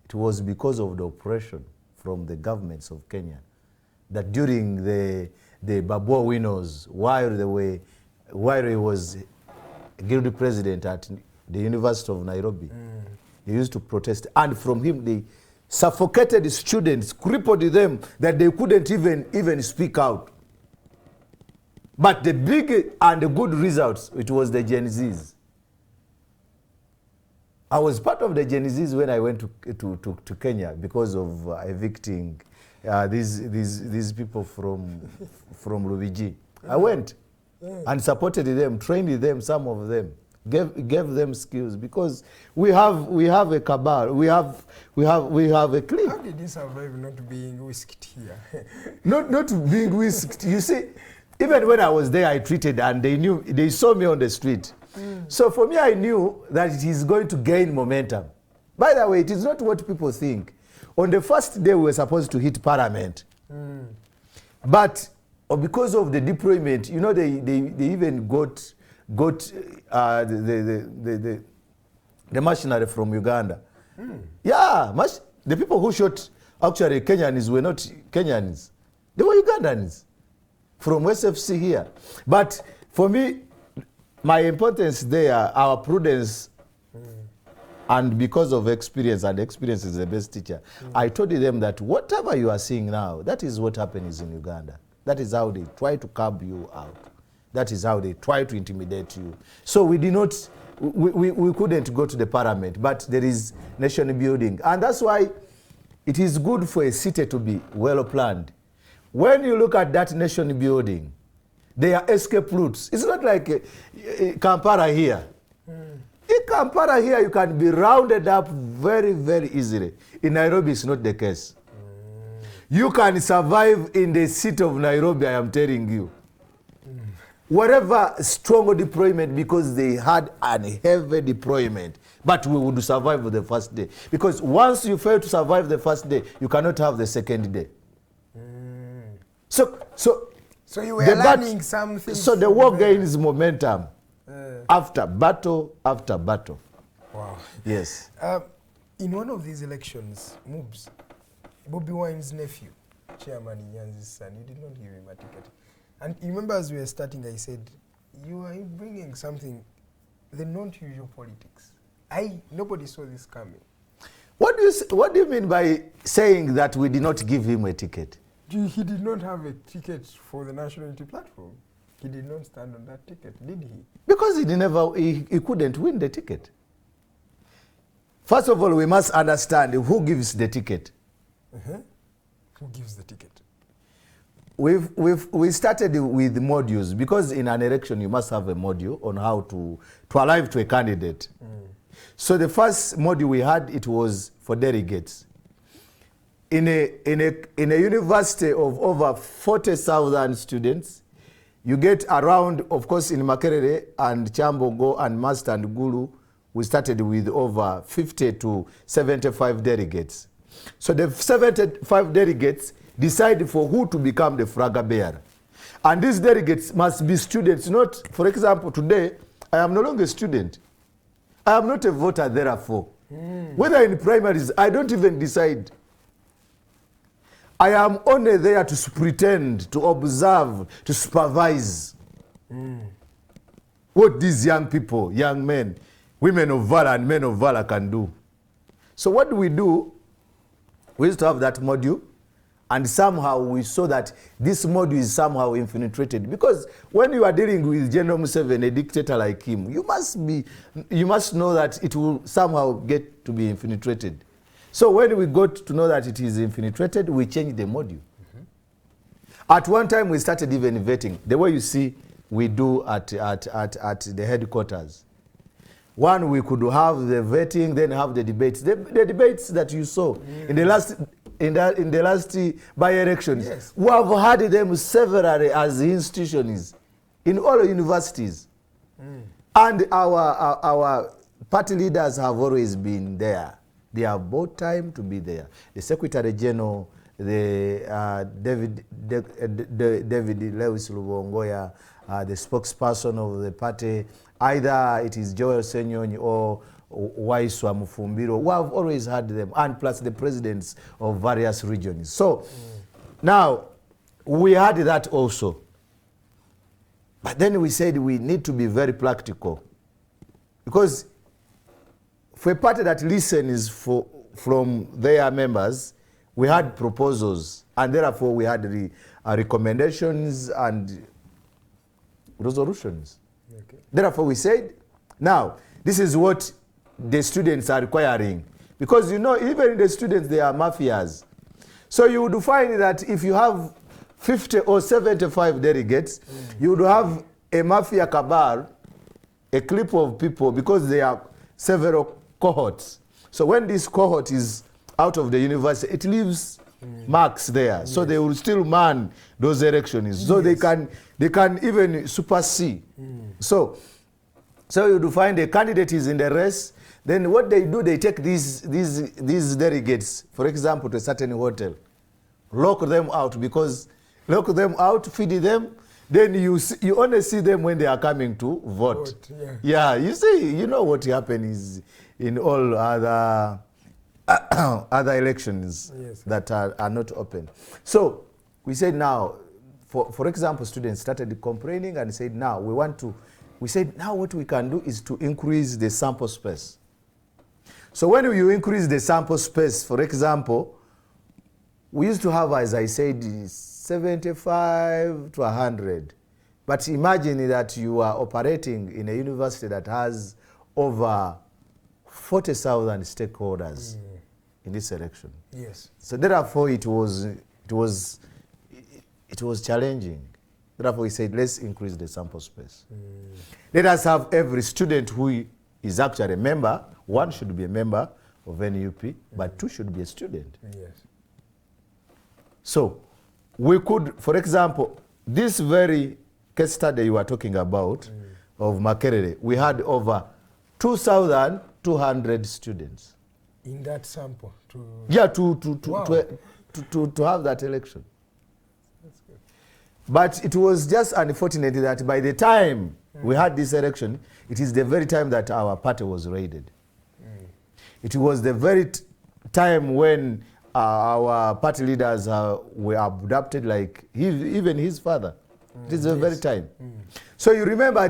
it was because of the oppression from the governments of Kenya, that during the Babua Winos, while he was a guilty president at the University of Nairobi, he used to protest, and from him they suffocated students, crippled them that they couldn't even speak out. But the big and the good results, it was the Gen Zs. I was part of the Gen Zs when I went to Kenya because of evicting these people from Rubiji. I went and supported them, trained them, some of them, gave them skills, because we have a cabal, we have a clique. How did you survive not being whisked here? not being whisked. You see, even when I was there, I treated, and they saw me on the street. So for me, I knew that it is going to gain momentum. By the way, it is not what people think. On the first day, we were supposed to hit Parliament. But because of the deployment, you know, they even got the machinery from Uganda. Yeah, the people who shot actually Kenyans were not Kenyans. They were Ugandans from SFC here. But for me, my importance there, our prudence, and because of experience, and experience is the best teacher, I told them that whatever you are seeing now, that is what happens in Uganda. That is how they try to curb you out. That is how they try to intimidate you. So we did not, we couldn't go to the parliament, but there is nation building. And that's why it is good for a city to be well planned. When you look at that nation building, there are escape routes. It's not like Kampala here. In Kampala here, you can be rounded up very, very easily. In Nairobi, it's not the case. You can survive in the city of Nairobi, I am telling you. whatever strong deployment, because they had a heavy deployment, but we would survive the first day. Because once you fail to survive the first day, you cannot have the second day. So you were learning something. So the war gains momentum after battle after battle. Wow. Yes. In one of these elections, Moobs, Bobby Wine's nephew, Chairman Nyanzi's son, you did not give him a ticket. And you remember as we were starting, I said, you are bringing something, the non-usual politics. Nobody saw this coming. What do you mean by saying that we did not give him a ticket? He did not have a ticket for the National Unity Platform. He did not stand on that ticket, did he? Because he couldn't win the ticket. First of all, we must understand who gives the ticket. Who gives the ticket? We started with modules, because in an election you must have a module on how to arrive to a candidate. So the first module we had, it was for delegates. In a university of over 40,000 students, you get around, of course, in Makerere and Chambogo and Master and Gulu, we started with over 50 to 75 delegates. So the 75 delegates decide for who to become the flag bearer. And these delegates must be students, not, for example, today, I am no longer a student. I am not a voter, therefore. Whether in primaries, I don't even decide. I am only there to pretend, to observe, to supervise what these young people, young men, women of valor and men of valor can do. So what do? We used to have that module, and somehow we saw that this module is somehow infiltrated. Because when you are dealing with General Museveni, a dictator like him, you must know that it will somehow get to be infiltrated. So when we got to know that it is infiltrated, we changed the module. At one time, we started even vetting, the way you see we do at the headquarters. One, we could have the vetting, then have the debates. The debates that you saw in the last by-elections, yes. We have had them severally as institutions in all universities. And our party leaders have always been there. They have bought time to be there. The Secretary General, David Lewis Lubongoya, the spokesperson of the party, either it is Joel Senyonyi or Waiswa Mufumbiro, we have always had them, and plus the presidents of various regions. So now we had that also. But then we said we need to be very practical, because for a party that listens from their members, we had proposals, and therefore we had the recommendations and resolutions. Okay. Therefore we said, now, this is what the students are requiring. Because you know, even in the students, they are mafias. So you would find that if you have 50 or 75 delegates, you would have a mafia cabal, a clique of people, because there are several cohorts. So when this cohort is out of the university, it leaves marks there. Yes. So they will still man those elections. So yes. they can even supersede. So you find a candidate is in the race. Then what they do, they take these delegates, for example, to a certain hotel, lock them out, feed them. Then you only see them when they are coming to vote. Yeah, you see, you know what happens in all other elections, yes, that are not open. So we said now, for example, students started complaining and said now we said now what we can do is to increase the sample space. So when you increase the sample space, for example, we used to have, as I said, 75 to 100. But imagine that you are operating in a university that has over 40,000 stakeholders in this election. Yes. So therefore it was challenging. Therefore we said, let's increase the sample space. Let us have every student who is actually a member. One should be a member of NUP, but two should be a student. Yes. So we could, for example, this very case study you were talking about of Makerere, we had over 2,200 students. In that sample? Yeah, Wow. to have that election. That's good. But it was just unfortunate that by the time we had this election, it is the very time that our party was raided. It was the very time when our party leaders were abducted, like even his father. It is the very time. So you remember,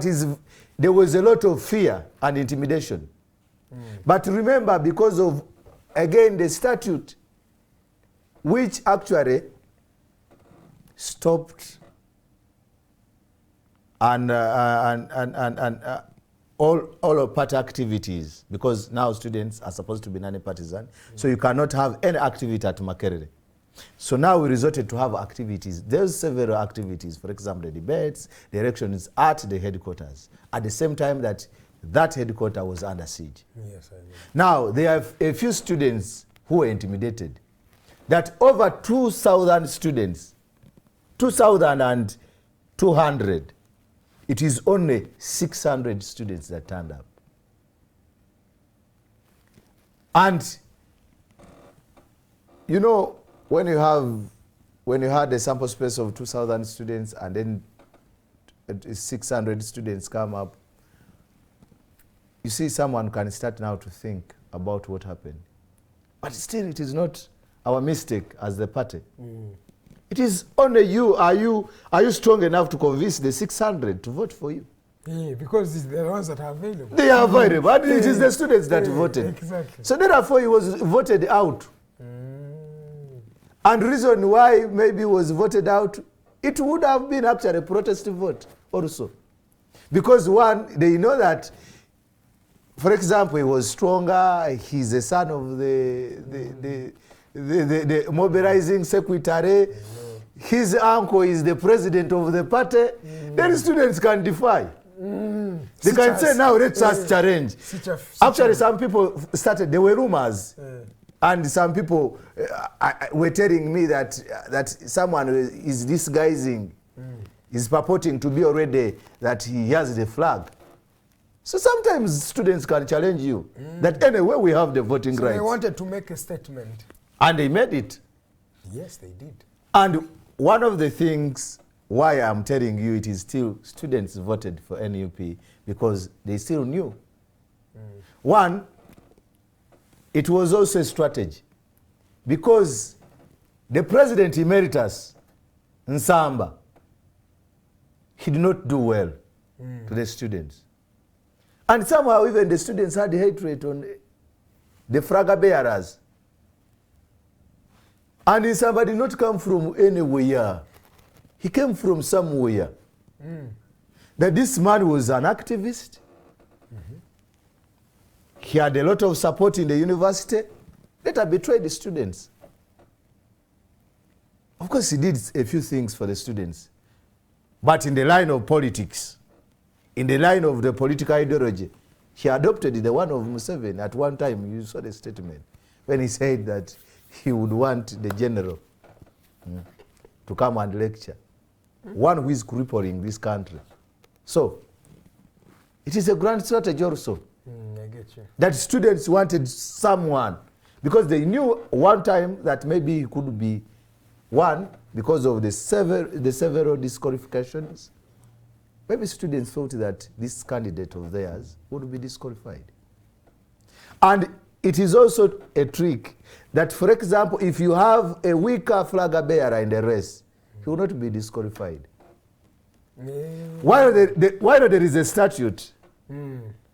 there was a lot of fear and intimidation. But remember, because of, again, the statute, which actually stopped and all of party activities, because now students are supposed to be non-partisan, so you cannot have any activity at Makerere. So now we resorted to have activities. There's several activities, for example, the debates, the elections at the headquarters, at the same time that headquarters was under siege. Yes, I know. Now, there are a few students who were intimidated. That over 2,000 students, 2,200, it is only 600 students that turned up. And, you know, when you had a sample space of 2,000 students and then 600 students come up, you see someone can start now to think about what happened. But still, it is not our mistake as the party. It is only you. Are you strong enough to convince the 600 to vote for you? Yeah, because they're the ones that are available. They are available, and it is the students that voted. Exactly. So therefore, he was voted out. And reason why maybe he was voted out, it would have been actually a protest vote also. Because one, they know that, for example, he was stronger, he's the son of the mobilizing secretary, his uncle is the president of the party, then students can defy. They can say, now let's just challenge. Actually, some people started, there were rumors, and some people were telling me that someone is disguising, is purporting to be already that he has the flag. So sometimes students can challenge you that anyway we have the voting rights. They wanted to make a statement. And they made it. Yes, they did. And one of the things why I'm telling you it is still students voted for NUP because they still knew. One, it was also a strategy because the president emeritus, Nsamba, he did not do well to the students. And somehow even the students had hatred on the flag bearers. And Nsamba did not come from anywhere. He came from somewhere. That this man was an activist. He had a lot of support in the university. Later betrayed the students. Of course, he did a few things for the students. But in the line of politics, in the line of the political ideology, he adopted the one of Museveni. At one time, you saw the statement, when he said that he would want the general to come and lecture. One who is crippling this country. So, it is a grand strategy also. I get you. That students wanted someone, because they knew one time that maybe he could be one, because of the several disqualifications. Maybe students thought that this candidate of theirs would be disqualified. And it is also a trick that, for example, if you have a weaker flag bearer in the race, he will not be disqualified. While there is a statute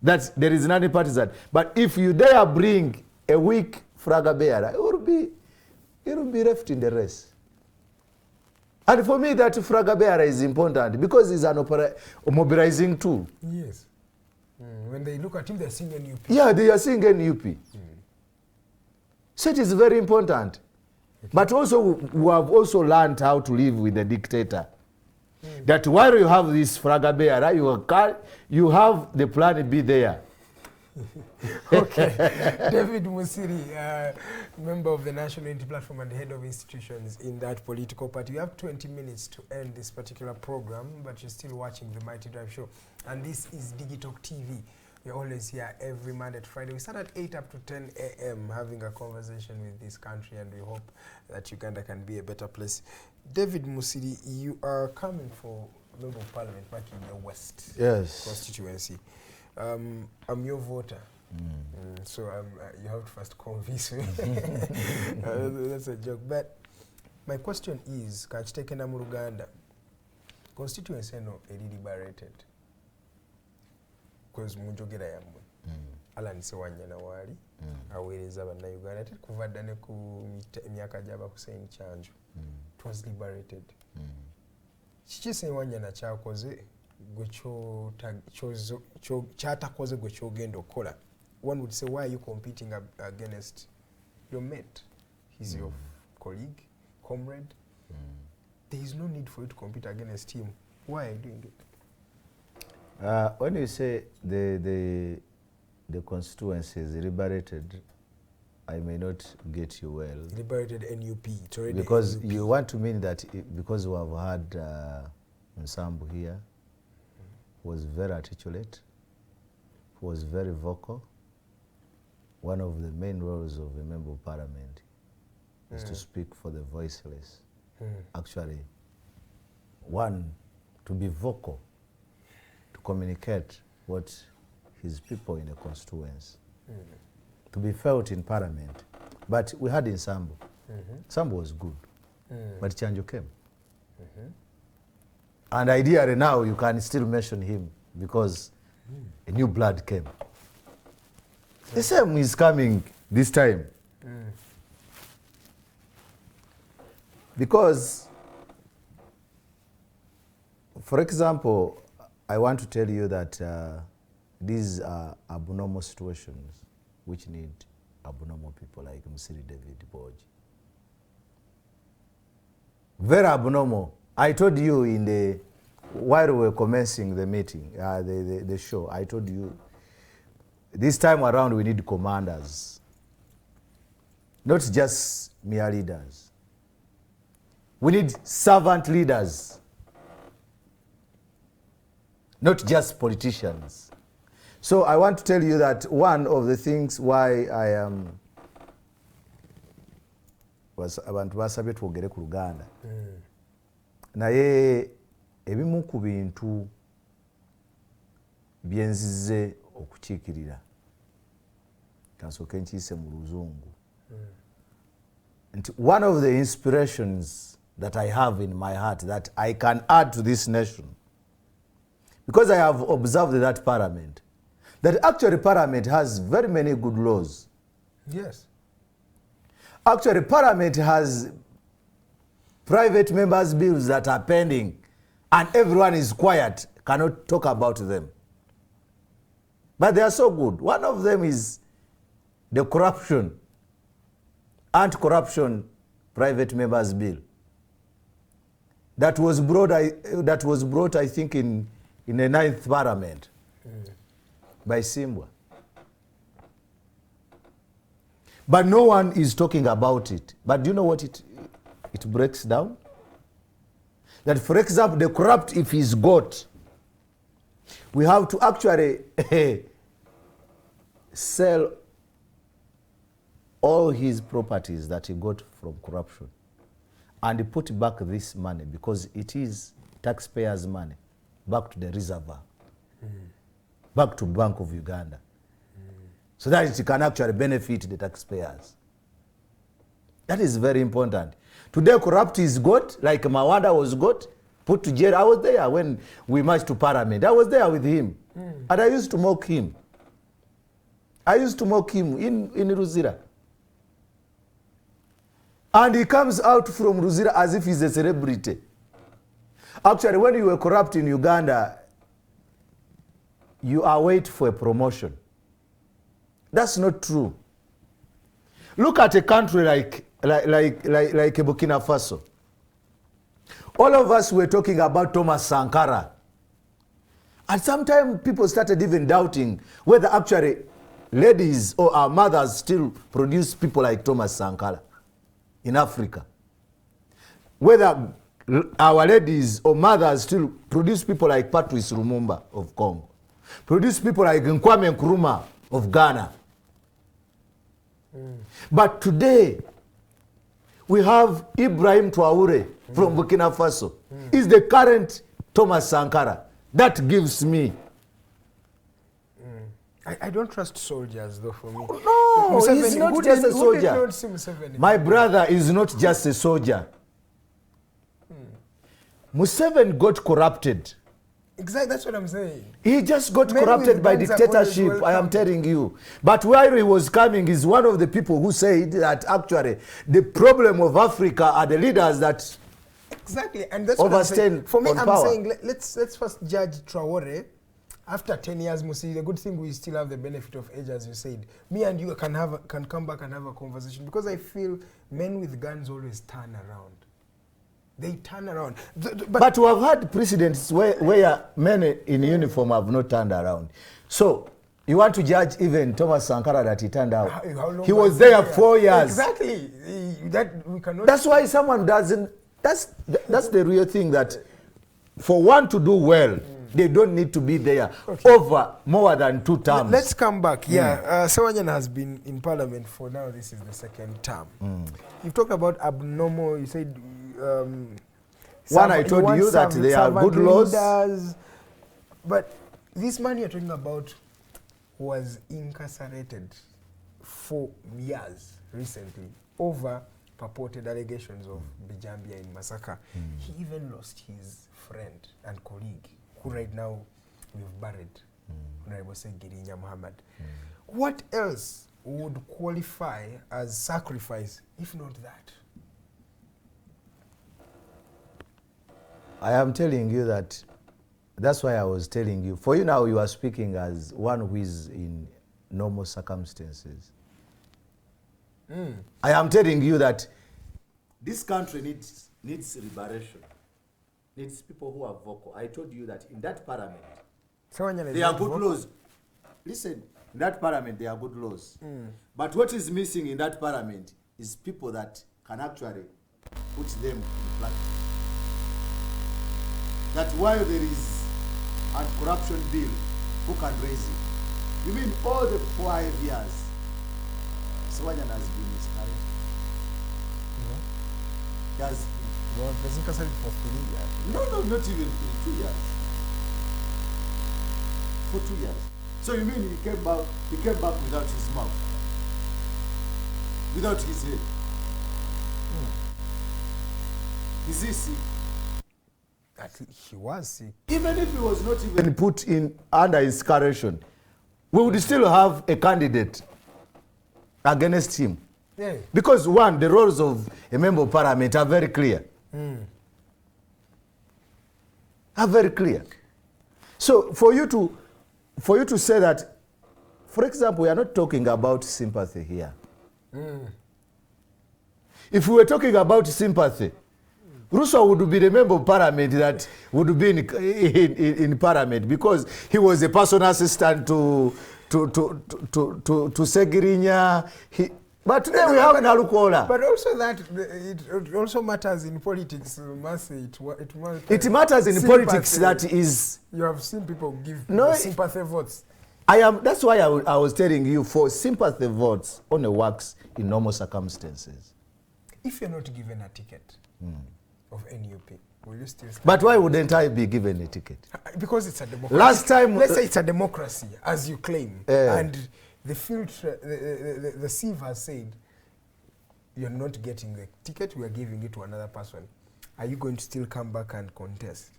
that there is non-partisan, but if you dare bring a weak flag bearer, it will be left in the race. And for me, that flag bearer is important because it's an mobilizing tool. Yes. When they look at him, they're seeing NUP. Yeah, they are seeing NUP. So it is very important. But also, we have also learned how to live with the dictator. That while you have this flag bearer, you have the plan B there. Okay. David Musiri, member of the National Unity Platform and head of institutions in that political party. You have 20 minutes to end this particular program, but you're still watching the Mighty Drive Show. And this is Digitalk TV. We're always here every Monday to Friday. We start at 8 up to 10 a.m. having a conversation with this country, and we hope that Uganda can be a better place. David Musiri, you are coming for Member of Parliament back in the West constituency. I'm your voter. So you have to first convince me. That's a joke. But my question is, Kachitekena mu Luganda, constituency no liberated. Because munjogera yamwe. Alan Sewanya na wali. Aweereza bannayuganda ate kuva dda ne ku myaka gy'aba Hussein Chanjo. It was liberated. Kiki Sewanya na kyakoze gwe kyatakoze gwe kyogenda okukola? One would say, why are you competing against your mate? He's your colleague, comrade. There is no need for you to compete against him. Why are you doing it? When you say the constituency is liberated, I may not get you well. Liberated NUP. It's already because NUP. you want to mean that because we have had Nsambu here, who was very articulate, who was very vocal. One of the main roles of a member of parliament is to speak for the voiceless. Actually, one, to be vocal, to communicate what his people in the constituency, to be felt in parliament. But we had in Sambu. Sambu was good, but Chanjo came. And ideally now you can still mention him because a new blood came. The same is coming this time. Because, for example, I want to tell you that these are abnormal situations which need abnormal people like Musiri David Boji. Very abnormal. I told you in the, while we were commencing the meeting, the show, I told you, this time around we need commanders, not just mere leaders. We need servant leaders, not just politicians. So I want to tell you that one of the things why I am was abantu basabye twogere ku Luganda. Naye ebimu ku bintu byenzize okukiikirira kansooke nkiise mu Luzungu. One of the inspirations that I have in my heart that I can add to this nation, because I have observed that parliament, that actually parliament has very many good laws. Yes. Actually parliament has private members' bills that are pending and everyone is quiet, cannot talk about them. But they are so good. One of them is the corruption, anti-corruption private members' bill. That was brought, I think, in the 9th Parliament by Simbwa. But no one is talking about it. But do you know what it breaks down? That, for example, the corrupt, if he's got, we have to actually sell all his properties that he got from corruption and put back this money, because it is taxpayers' money, back to the reservoir, back to Bank of Uganda, so that it can actually benefit the taxpayers. That is very important. Today corrupt is got, like Mawanda was got, put to jail. I was there when we marched to Parliament. I was there with him. And I used to mock him. I used to mock him in Ruzira. And he comes out from Ruzira as if he's a celebrity. Actually, when you were corrupt in Uganda, you are waiting for a promotion. That's not true. Look at a country like Burkina Faso. All of us were talking about Thomas Sankara. And sometimes people started even doubting whether actually ladies or our mothers still produce people like Thomas Sankara in Africa, whether our ladies or mothers still produce people like Patrice Lumumba of Congo, produce people like Kwame Nkrumah of Ghana. But today, we have Ibrahim Traore from Burkina Faso. Is the current Thomas Sankara. That gives me. I don't trust soldiers, though, for me. No, he's not just a soldier. Who did not see Museveni? My brother is not just a soldier. Museveni got corrupted. Exactly, that's what I'm saying. He just got Men corrupted with by guns are dictatorship, always I am telling you. But while he was coming, he's one of the people who said that actually the problem of Africa are the leaders that Exactly, and that's what I'm saying. overstand For me, on I'm power. saying let's first judge Traore. After 10 years, Musiri, the good thing we still have the benefit of age, as you said. Me and you can come back and have a conversation, because I feel men with guns always turn around. They turn around. But we have had precedents where men in uniform have not turned around. So you want to judge even Thomas Sankara that he turned out? How long He was there 4 years. Exactly. That we cannot. That's why someone doesn't. That's the real thing, that for one to do well, they don't need to be there over more than 2 terms. Let's come back. Yeah, Sewanyan has been in Parliament for now. This is the 2nd term. You've talked about abnormal. You said one, I told you that they are good laws. Leaders, but this man you're talking about was incarcerated for years recently over purported allegations of Bijambia in massacre. He even lost his friend and colleague, who right now we've buried, Honorable Girinya Muhammad. What else would qualify as sacrifice, if not that? I am telling you that. That's why I was telling you. For you now, you are speaking as one who is in normal circumstances. I am telling you that this country needs liberation. Needs people who are vocal. I told you that in that parliament, there are good laws. Listen, in that parliament, there are good laws. But what is missing in that parliament is people that can actually put them in practice. That while there is a corruption bill, who can raise it? You mean all the 5 years, Sewanyan has been miscarried? He has Well, was incarcerated for 3 years. No, not even 2 years. For 2 years. So you mean he came back without his mouth? Without his head? Is he sick? He was sick. Even if he was not even put in under incarceration, we would still have a candidate against him. Yeah. Because one, the roles of a member of parliament are very clear. Are very clear. So for you to say that, for example, we are not talking about sympathy here. If we were talking about sympathy, Russo would be the member of parliament that would be in parliament, because he was a personal assistant to Segirinya. But today we have Nalukola. But also that it also matters in politics. It matters in politics that is. You have seen people give sympathy votes. That's why I was telling you, for sympathy votes only works in normal circumstances. If you're not given a ticket of NUP, will you still stand? But why wouldn't I be given a ticket? Because it's a democracy. Last time, let's say it's a democracy, as you claim, and the the sieve has said you're not getting the ticket, we are giving it to another person. Are you going to still come back and contest,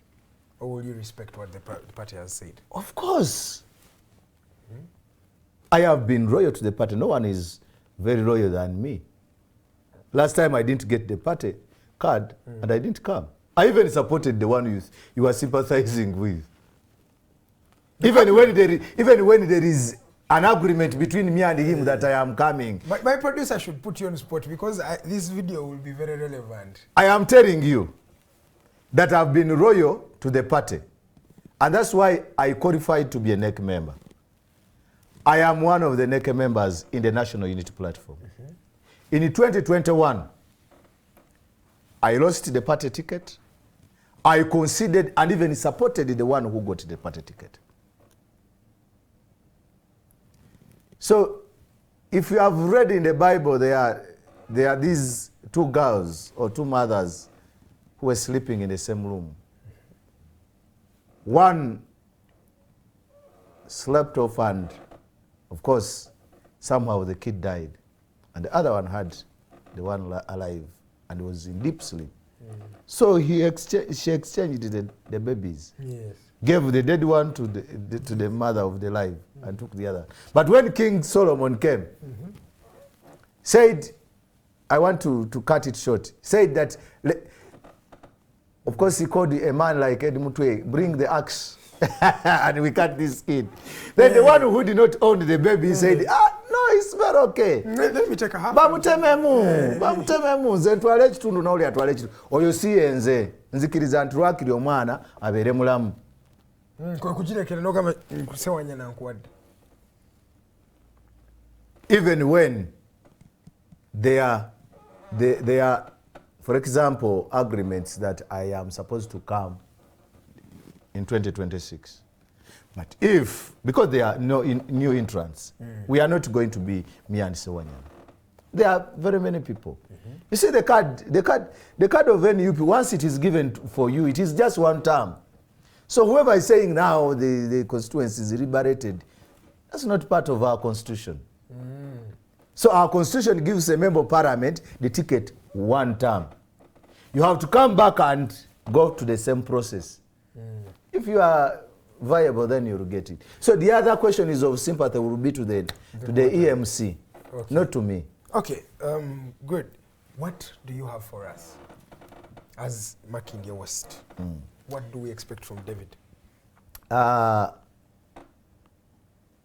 or will you respect what the party has said? Of course. I have been loyal to the party. No one is very loyal than me. Last time I didn't get the party card and I didn't come. I even supported the one you were sympathizing with. Even when there is an agreement between me and him that I am coming. My producer should put you on spot, because this video will be very relevant. I am telling you that I've been loyal to the party. And that's why I qualified to be a NEC member. I am one of the NEC members in the National Unity Platform. In 2021, I lost the party ticket. I considered and even supported the one who got the party ticket. So, if you have read in the Bible, there are these two girls or two mothers who were sleeping in the same room. One slept off and, of course, somehow the kid died. And the other one had the one alive and was in deep sleep. So she exchanged the babies. Yes. Gave the dead one to the mother of the live and took the other. But when King Solomon came, said, I want to cut it short, said that, of course he called a man like Edmutwe, bring the axe and we cut this kid. Then the one who did not own the baby said, no, it's very okay. Let me take a half. Bamutememu, nze ntwale ekitundu n'oli atwale ekitundu. Oyo si yenze, nzikiriza nti lwakiri omwana abeere mulamu. Kukirekera n'ogamba nkusewanya nankuwadde. Even when there are, for example, agreements that I am supposed to come in 2026. But if, because there are no new entrants, we are not going to be me and Sewanya. There are very many people. You see the card of NUP, once it is given for you, it is just one term. So whoever is saying now the constituency is liberated, that's not part of our constitution. So our constitution gives a member of parliament the ticket one term. You have to come back and go to the same process. If you are viable, then you will get it. So the other question is of sympathy will be to the EMC, okay, not to me. Okay, good. What do you have for us as Makindye West? What do we expect from David?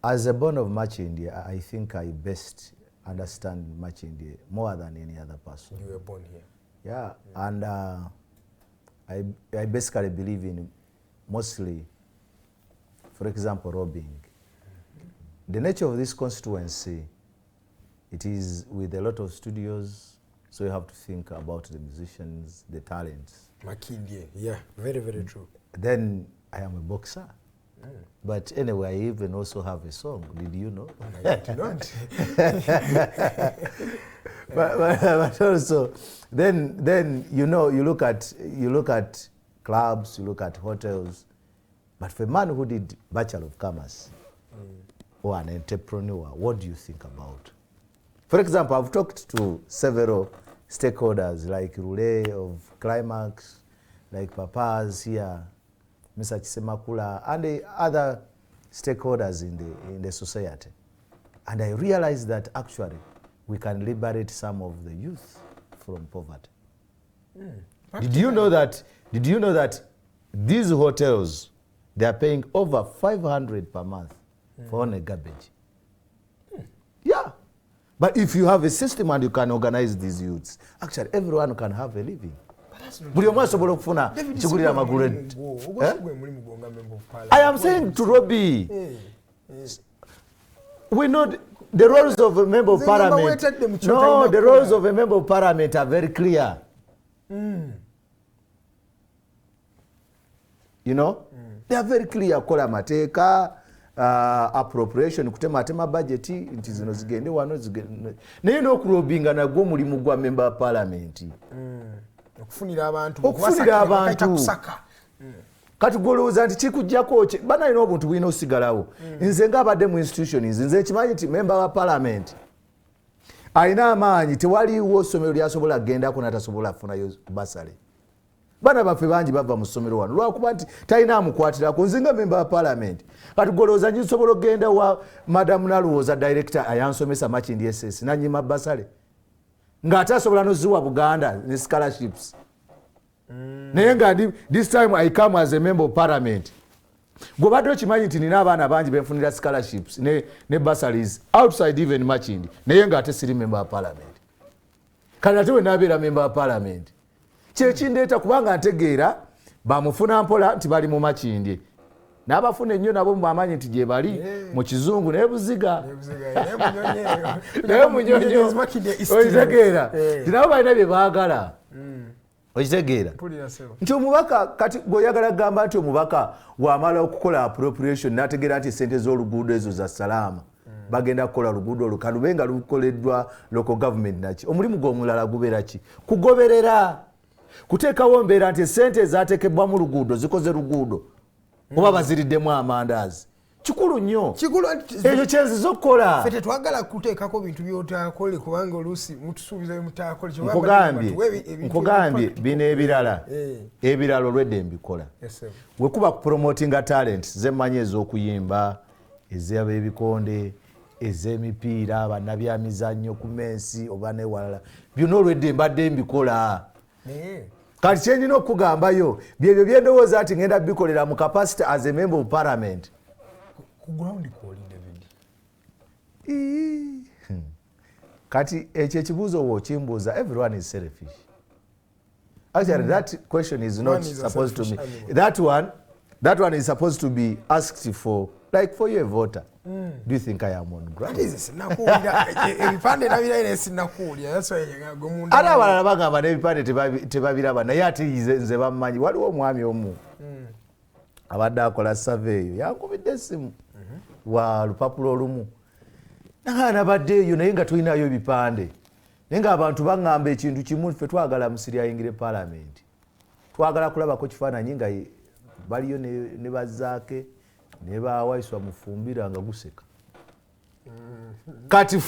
As a born of Makindye, I think I best understand Makindye more than any other person. You were born here. Yeah, and I basically believe in mostly, for example, robbing. The nature of this constituency, it is with a lot of studios, so you have to think about the musicians, the talents. Makindye, yeah, very, very true. Then I am a boxer. But anyway, I even also have a song. Did you know? I did not. but also, then you know, you look at clubs, you look at hotels. But for a man who did Bachelor of Commerce or an entrepreneur, what do you think about? For example, I've talked to several stakeholders like Rule of Climax, like Papas here, Mr. Chisemakula, and the other stakeholders in the society. And I realized that actually we can liberate some of the youth from poverty. Did you know that these hotels, they are paying over 500 per month for only garbage? Yeah. But if you have a system and you can organize these youths, actually everyone can have a living. I am saying to Robbie, we know the roles of a member of parliament. No, the roles of a member of parliament are very clear. You know? They are very clear. Kola mateka, appropriation, kutema budget, nti zino zigende wano zigende. Naye n'okulobinga nagwo mulimu gwa member of parliament. Okufunira abantu. Kati golowooza nti kikujjako bana alina obuntu bulina osigalawo. Nze ng'abadde mu institutions, nze kimanyi nti member wa parliament alina amaanyi, tewaliwo ssomero lyasobola kugendako n'atasobola kufunayo basale. Bana baffe bangi bava mu ssomero wano lwakuba nti talina amukwatirako. Nze nga member wa parliament kati golowooza nsobola okugenda wa Madam Nalowooza director ayansomesa Makindye SS nanyima basale ng'ate asobola noziwa Buganda ne scholarships. Naye nga this time I come as a member of parliament. Gwobadde okimanyi nti nina abaana bangi benfunira scholarships ne bursaries outside even Makindye, naye ng'ate siri member of parliament. Kati ate we naabeera member of parliament kyekindeeta kubanga ntegeera bamufuna mpola nti bali mu Makindye. n'abafuna ennyo nabo mubamanyi nti gye bali mu kizungu naye buziga naye munyonyo okitegeera nti nabo balina bye baagala okitegeera nti omubaka kati gweoyagala kugamba nti omubaka wamala okukola appropriation n'ategeera nti sente z'oluguudo ezo za salaama bagenda kukola luguudo olukalube nga lukoleddwa local government naki omulimu gw'omulala gubeera ki kugoberera kuteekawo mbeera nti sente ezaateekebwa mu luguudo zikoze luguudo oba baziriddemu amandaazi kikulu nnyo ekyo kyenziza okukola ffe tetwagala kuteekako bintu byotaakole kubanga oluusi mutusuubiza bimutaakole nkugambye bino ebirala olwedde mbikola wekuba kupromotinga talent zemmanyi ez'okuyimba ez'abeebikonde ez'emipiira bannabyamizannyo ku mensi oba newalala byonna olwedde mbadde mbikola kati kyenina okugambayo byebyo byendowooza nti ngenda bikolera mu capacity as a member of parliament kati ekyo ekibuuzo wookimbuuza everyone is selfish actually that question is not supposed to be that one is supposed to be asked for like for you a voter. Do you think I am on ground? Ate abalala bagamba n'ebipande tebabiraba naye ate nze bammanyi waliwo omwami omu abadde akola survey eyo yankubidde essimu wa lupapula olumu naye nabadde eyo naye nga tulinayo ebipande naye ng'abantu baŋŋamba ekintu kimu ffe twagala Musiri ayingire palamenti twagala kulabako kifaananyi nga baliyo ne bazaake ne bawaiswa mufumbira nga guseka kati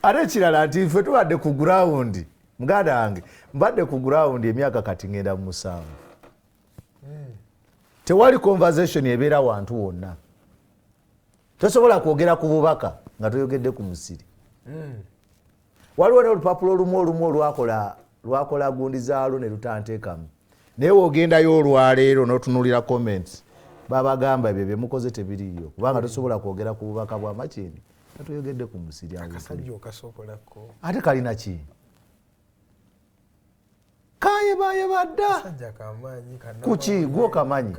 ate ekirala nti ffe tubadde ku ground muganda wange mbadde ku ground emyaka kati ngenda mu 7 tewali conversation ebeera wantu wonna tosobola kwogera ku bubaka nga toyogedde ku Musiri waliwo n'olupapula olumu lwakola gundi zaalwo ne lutanteekamu naye wogendayo olwaleero n'otunuulira comments babagamba ebyo byemukoze tebiriyo kubanga tosobola kwogera ku bubaka bwa Makindi nga toyogedde ku Musiri ate kalina ki kayebayebadda kuki gwo kamanyi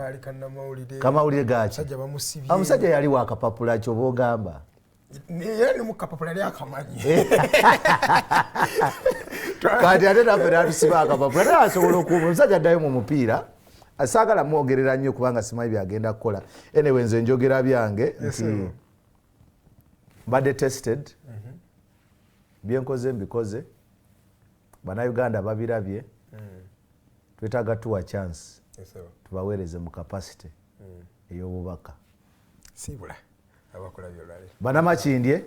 kamawulire gaki omusajja yali wakapapula kyoba ogamba kati ate naffe natusiba akapapula naye asobola okuuma omusajja addayo mu mupiira asaagala mwogerera nnyo kubanga simanyi byagenda kukola anyway nze njogera byange nti mbadde tested byenkoze mbikoze bannayuganda babirabye twetaaga tuwa chance tubaweereze mu capacity ey'obubaka bannamakindye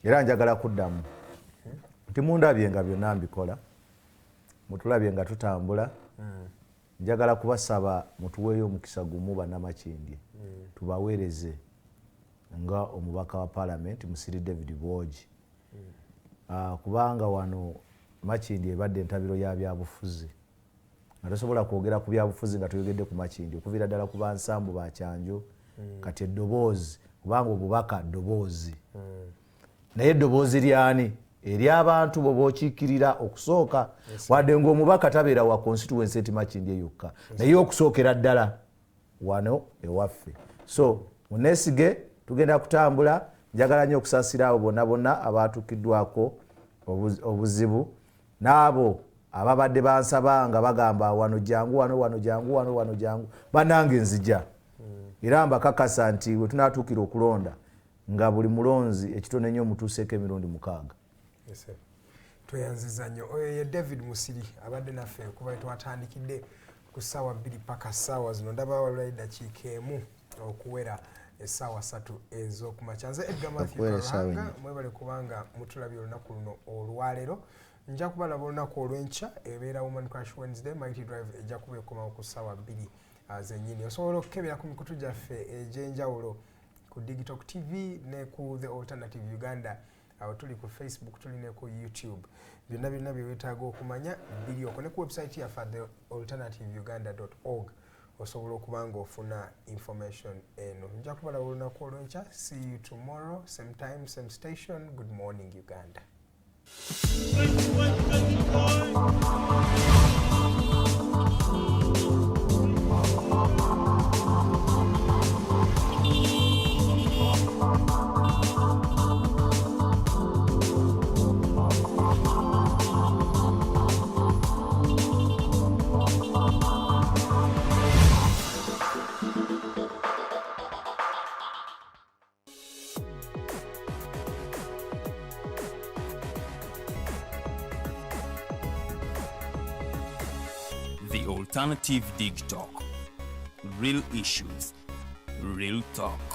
era njagala kuddamu nti mundabye nga byonna mbikola mutulabye nga tutambula njagala kubasaba mutuweeyo omukisa gumu bannamakindye tubaweereze nga omubaka wa parliament Musiri David Bwogi kubanga wano Makindye ebadde entabiro ya byabufuzi nga tosobola kwogera ku byabufuzi nga toyogedde ku Makindye okuviira ddala ku bansambu bakyanjo kati eddoboozi kubanga obubaka ddoboozi naye eddoboozi lyani ery'abantu bo bookiikirira okusooka wadde ng'omubaka tabeera wa constituency eti Makindye yokka naye okusookera ddala wano ewaffe so muneesige tugenda kutambula njagala nnyo okusaasira abo bonna abaatuukiddwako obuzibu n'abo ababadde bansaba nga bagamba wano jangu wano jangu bannange nzija era mbakakasa nti we tunaatuukira okulonda nga buli mulonzi ekitone nnyo mutuuseeko emirundi 6 tweyanziza nnyo oyo ye David Musiri abadde naffe kuba twatandikidde ku ssaawa 2 paka ssaawa zino ndaba waliwo eddakiika emu okuwera essaawa 3 ez'okumakya nze Edgar Matthew Karanga mwebale kubanga mutulabye olunaku luno olwaleero nja kubalaba olunaku olw'enkya ebeera Woman Crash Wednesday Mighty Drive ejja kuba ekomawo ku ssaawa 2 zennyini osobola okukebera ku mikutu gyaffe egy'enjawulo ku Digital TV ne ku The Alternative Uganda awo tuli ku Facebook tuli ne ku YouTube byonna bye weetaaga okumanya biri okwo ne ku website yaffe thealternativeuganda.org osobola okuba ng'ofuna information eno nja kubalaba olunaku olw'enkya see you tomorrow same time same station good morning Uganda. The Alternative Dig Talk. Real issues, real talk.